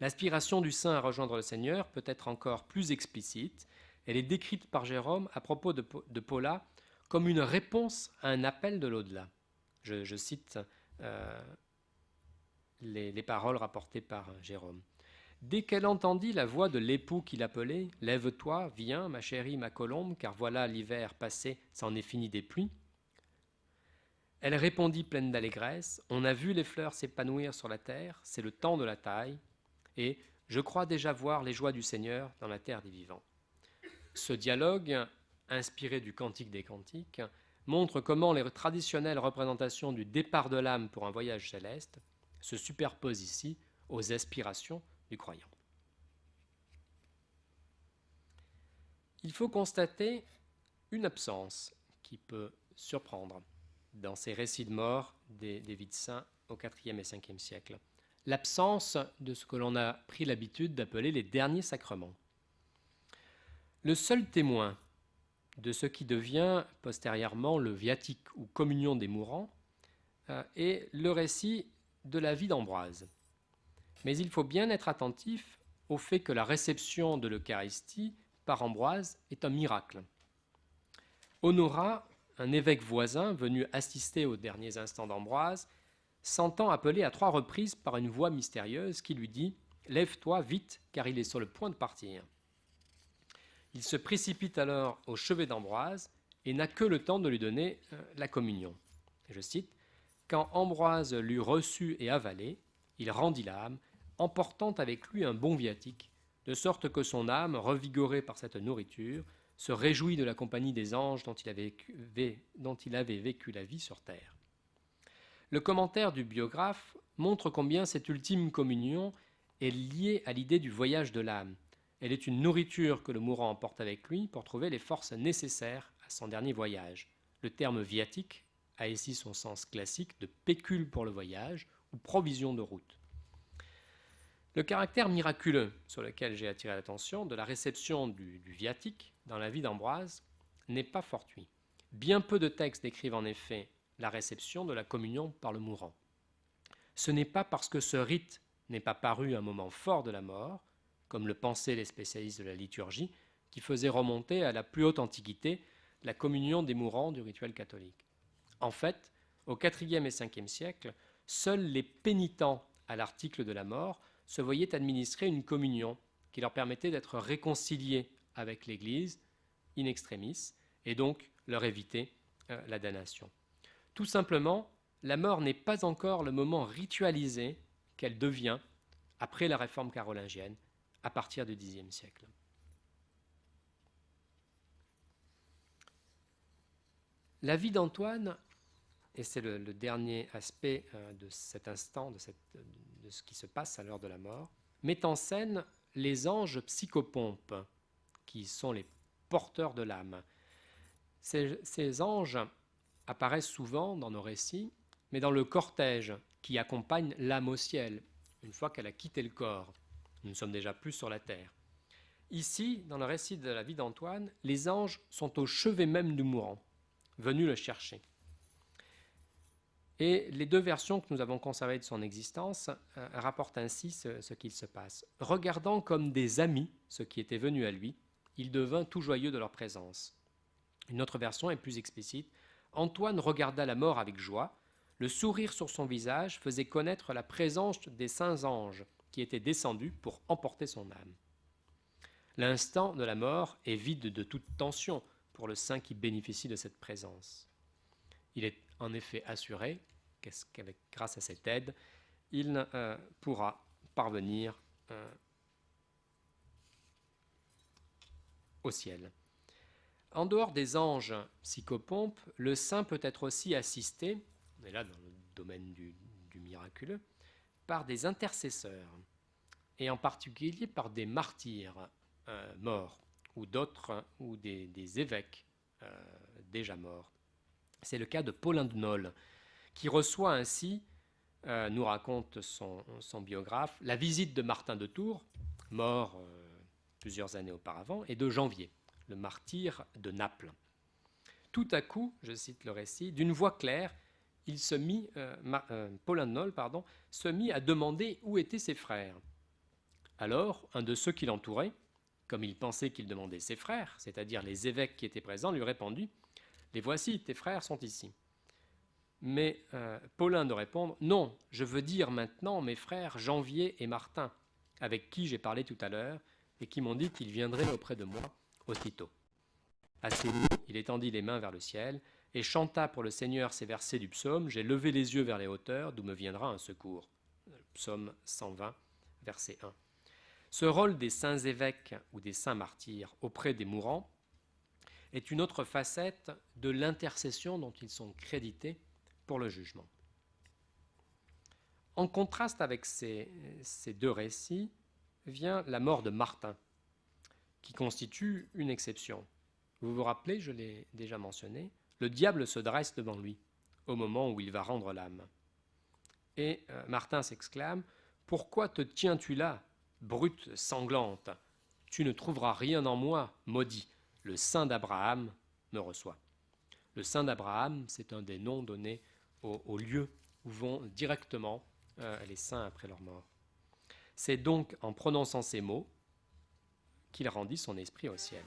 L'aspiration du saint à rejoindre le Seigneur peut être encore plus explicite. Elle est décrite par Jérôme à propos de Paula comme une réponse à un appel de l'au-delà. Je cite les paroles rapportées par Jérôme. « Dès qu'elle entendit la voix de l'époux qui l'appelait, « Lève-toi, viens, ma chérie, ma colombe, car voilà l'hiver passé, c'en est fini des pluies. » Elle répondit pleine d'allégresse, « On a vu les fleurs s'épanouir sur la terre, c'est le temps de la taille, et je crois déjà voir les joies du Seigneur dans la terre des vivants. » Ce dialogue, inspiré du Cantique des Cantiques, montre comment les traditionnelles représentations du départ de l'âme pour un voyage céleste se superposent ici aux aspirations du croyant. Il faut constater une absence qui peut surprendre dans ces récits de mort des vies de saints au IVe et Ve siècle. L'absence de ce que l'on a pris l'habitude d'appeler les derniers sacrements. Le seul témoin de ce qui devient postérieurement le viatique ou communion des mourants est le récit de la vie d'Ambroise. Mais il faut bien être attentif au fait que la réception de l'Eucharistie par Ambroise est un miracle. Honora, un évêque voisin venu assister aux derniers instants d'Ambroise, s'entend appeler à 3 reprises par une voix mystérieuse qui lui dit « Lève-toi vite, car il est sur le point de partir. » Il se précipite alors au chevet d'Ambroise et n'a que le temps de lui donner la communion. Je cite, « Quand Ambroise l'eut reçu et avalé, il rendit l'âme, emportant avec lui un bon viatique, de sorte que son âme, revigorée par cette nourriture, se réjouit de la compagnie des anges dont il avait vécu la vie sur terre. Le commentaire du biographe montre combien cette ultime communion est liée à l'idée du voyage de l'âme. Elle est une nourriture que le mourant emporte avec lui pour trouver les forces nécessaires à son dernier voyage. Le terme viatique a ici son sens classique de pécule pour le voyage ou provision de route. Le caractère miraculeux sur lequel j'ai attiré l'attention de la réception du viatique dans la vie d'Ambroise n'est pas fortuit. Bien peu de textes décrivent en effet la réception de la communion par le mourant. Ce n'est pas parce que ce rite n'est pas paru un moment fort de la mort, comme le pensaient les spécialistes de la liturgie, qui faisait remonter à la plus haute antiquité la communion des mourants du rituel catholique. En fait, au IVe et Ve siècle, seuls les pénitents à l'article de la mort se voyaient administrer une communion qui leur permettait d'être réconciliés avec l'Église in extremis et donc leur éviter la damnation. Tout simplement, la mort n'est pas encore le moment ritualisé qu'elle devient après la réforme carolingienne à partir du Xe siècle. La vie d'Antoine, et c'est le dernier aspect de cet instant, de ce qui se passe à l'heure de la mort, met en scène les anges psychopompes, qui sont les porteurs de l'âme. Ces anges apparaissent souvent dans nos récits, mais dans le cortège qui accompagne l'âme au ciel, une fois qu'elle a quitté le corps. Nous ne sommes déjà plus sur la terre. Ici, dans le récit de la vie d'Antoine, les anges sont au chevet même du mourant, venus le chercher. Et les deux versions que nous avons conservées de son existence rapportent ainsi ce qu'il se passe. Regardant comme des amis ceux qui étaient venus à lui, il devint tout joyeux de leur présence. Une autre version est plus explicite. Antoine regarda la mort avec joie. Le sourire sur son visage faisait connaître la présence des saints anges qui étaient descendus pour emporter son âme. L'instant de la mort est vide de toute tension pour le saint qui bénéficie de cette présence. Il est en effet assuré grâce à cette aide, il pourra parvenir au ciel. En dehors des anges psychopompes, le saint peut être aussi assisté, on est là dans le domaine du miraculeux, par des intercesseurs, et en particulier par des martyrs morts, ou d'autres, ou des évêques déjà morts. C'est le cas de Paulin de Nole, qui reçoit ainsi, nous raconte son biographe, la visite de Martin de Tours, mort plusieurs années auparavant, et de Janvier, le martyr de Naples. Tout à coup, je cite le récit, d'une voix claire, Paulin de Nole se mit à demander où étaient ses frères. Alors, un de ceux qui l'entouraient, comme il pensait qu'il demandait ses frères, c'est-à-dire les évêques qui étaient présents, lui répondit « Les voici, tes frères sont ici ». Mais Paulin de répondre « Non, je veux dire maintenant mes frères Janvier et Martin, avec qui j'ai parlé tout à l'heure, et qui m'ont dit qu'ils viendraient auprès de moi aussitôt. » À ces mots, il étendit les mains vers le ciel et chanta pour le Seigneur ces versets du psaume « J'ai levé les yeux vers les hauteurs, d'où me viendra un secours ». Psaume 120, verset 1. Ce rôle des saints évêques ou des saints martyrs auprès des mourants est une autre facette de l'intercession dont ils sont crédités pour le jugement. En contraste avec ces deux récits vient la mort de Martin, qui constitue une exception. Vous vous rappelez, je l'ai déjà mentionné, le diable se dresse devant lui au moment où il va rendre l'âme. Et Martin s'exclame « Pourquoi te tiens-tu là, brute sanglante? Tu ne trouveras rien en moi, maudit. Le saint d'Abraham me reçoit. » Le saint d'Abraham, c'est un des noms donnés au lieu où vont directement les saints après leur mort. C'est donc en prononçant ces mots qu'il rendit son esprit au ciel.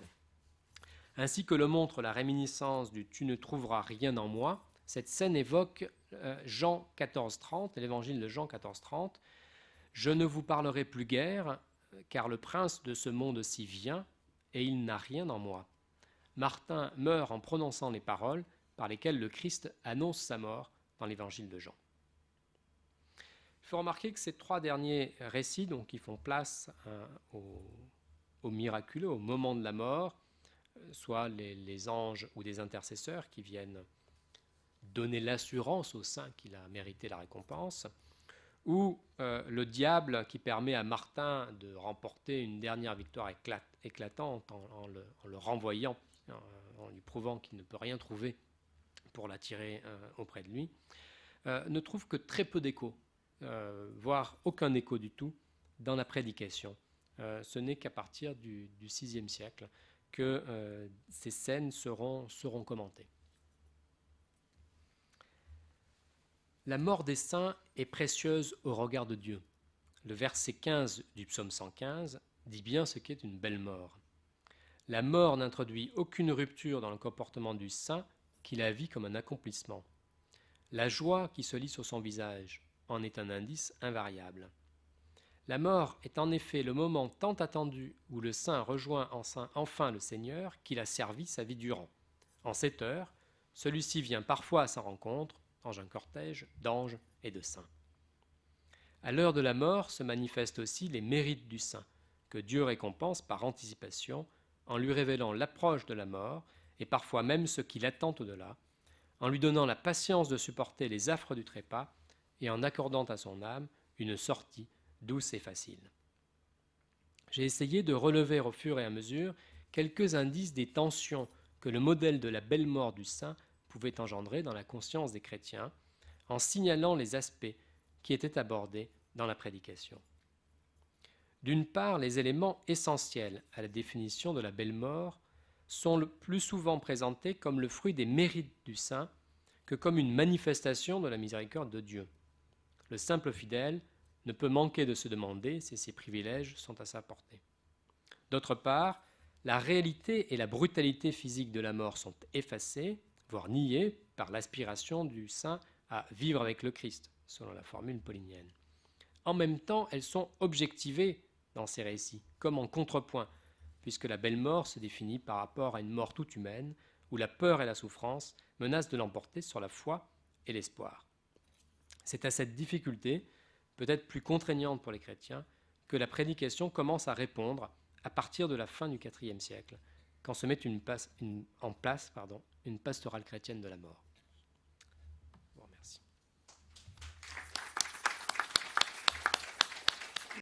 Ainsi que le montre la réminiscence du « Tu ne trouveras rien en moi », cette scène évoque Jean 14,30, l'évangile de Jean 14,30. « Je ne vous parlerai plus guère, car le prince de ce monde-ci vient, et il n'a rien en moi. » Martin meurt en prononçant les paroles par lesquelles le Christ annonce sa mort dans l'évangile de Jean. Il faut remarquer que ces 3 derniers récits, donc, qui font place au miraculeux, au moment de la mort, soit les anges ou des intercesseurs qui viennent donner l'assurance au saint qu'il a mérité la récompense, ou le diable qui permet à Martin de remporter une dernière victoire éclatante en le renvoyant, en lui prouvant qu'il ne peut rien trouver pour l'attirer auprès de lui, ne trouve que très peu d'écho, voire aucun écho du tout dans la prédication. Ce n'est qu'à partir du VIe siècle que ces scènes seront commentées. La mort des saints est précieuse au regard de Dieu. Le verset 15 du psaume 115 dit bien ce qu'est une belle mort. La mort n'introduit aucune rupture dans le comportement du saint qui la vit comme un accomplissement. La joie qui se lit sur son visage en est un indice invariable. La mort est en effet le moment tant attendu où le saint rejoint enfin le Seigneur qui l'a servi sa vie durant. En cette heure, celui-ci vient parfois à sa rencontre dans un cortège d'anges et de saints. À l'heure de la mort se manifestent aussi les mérites du saint, que Dieu récompense par anticipation en lui révélant l'approche de la mort et parfois même ce qui l'attend au-delà, en lui donnant la patience de supporter les affres du trépas et en accordant à son âme une sortie douce et facile. J'ai essayé de relever au fur et à mesure quelques indices des tensions que le modèle de la belle mort du saint pouvait engendrer dans la conscience des chrétiens, en signalant les aspects qui étaient abordés dans la prédication. D'une part, les éléments essentiels à la définition de la belle mort sont le plus souvent présentés comme le fruit des mérites du saint que comme une manifestation de la miséricorde de Dieu. Le simple fidèle ne peut manquer de se demander si ses privilèges sont à sa portée. D'autre part, la réalité et la brutalité physique de la mort sont effacées, voire niées, par l'aspiration du saint à vivre avec le Christ, selon la formule paulinienne. En même temps, elles sont objectivées dans ces récits, comme en contrepoint, puisque la belle mort se définit par rapport à une mort toute humaine, où la peur et la souffrance menacent de l'emporter sur la foi et l'espoir. C'est à cette difficulté, peut-être plus contraignante pour les chrétiens, que la prédication commence à répondre à partir de la fin du IVe siècle, quand se met en place une pastorale chrétienne de la mort.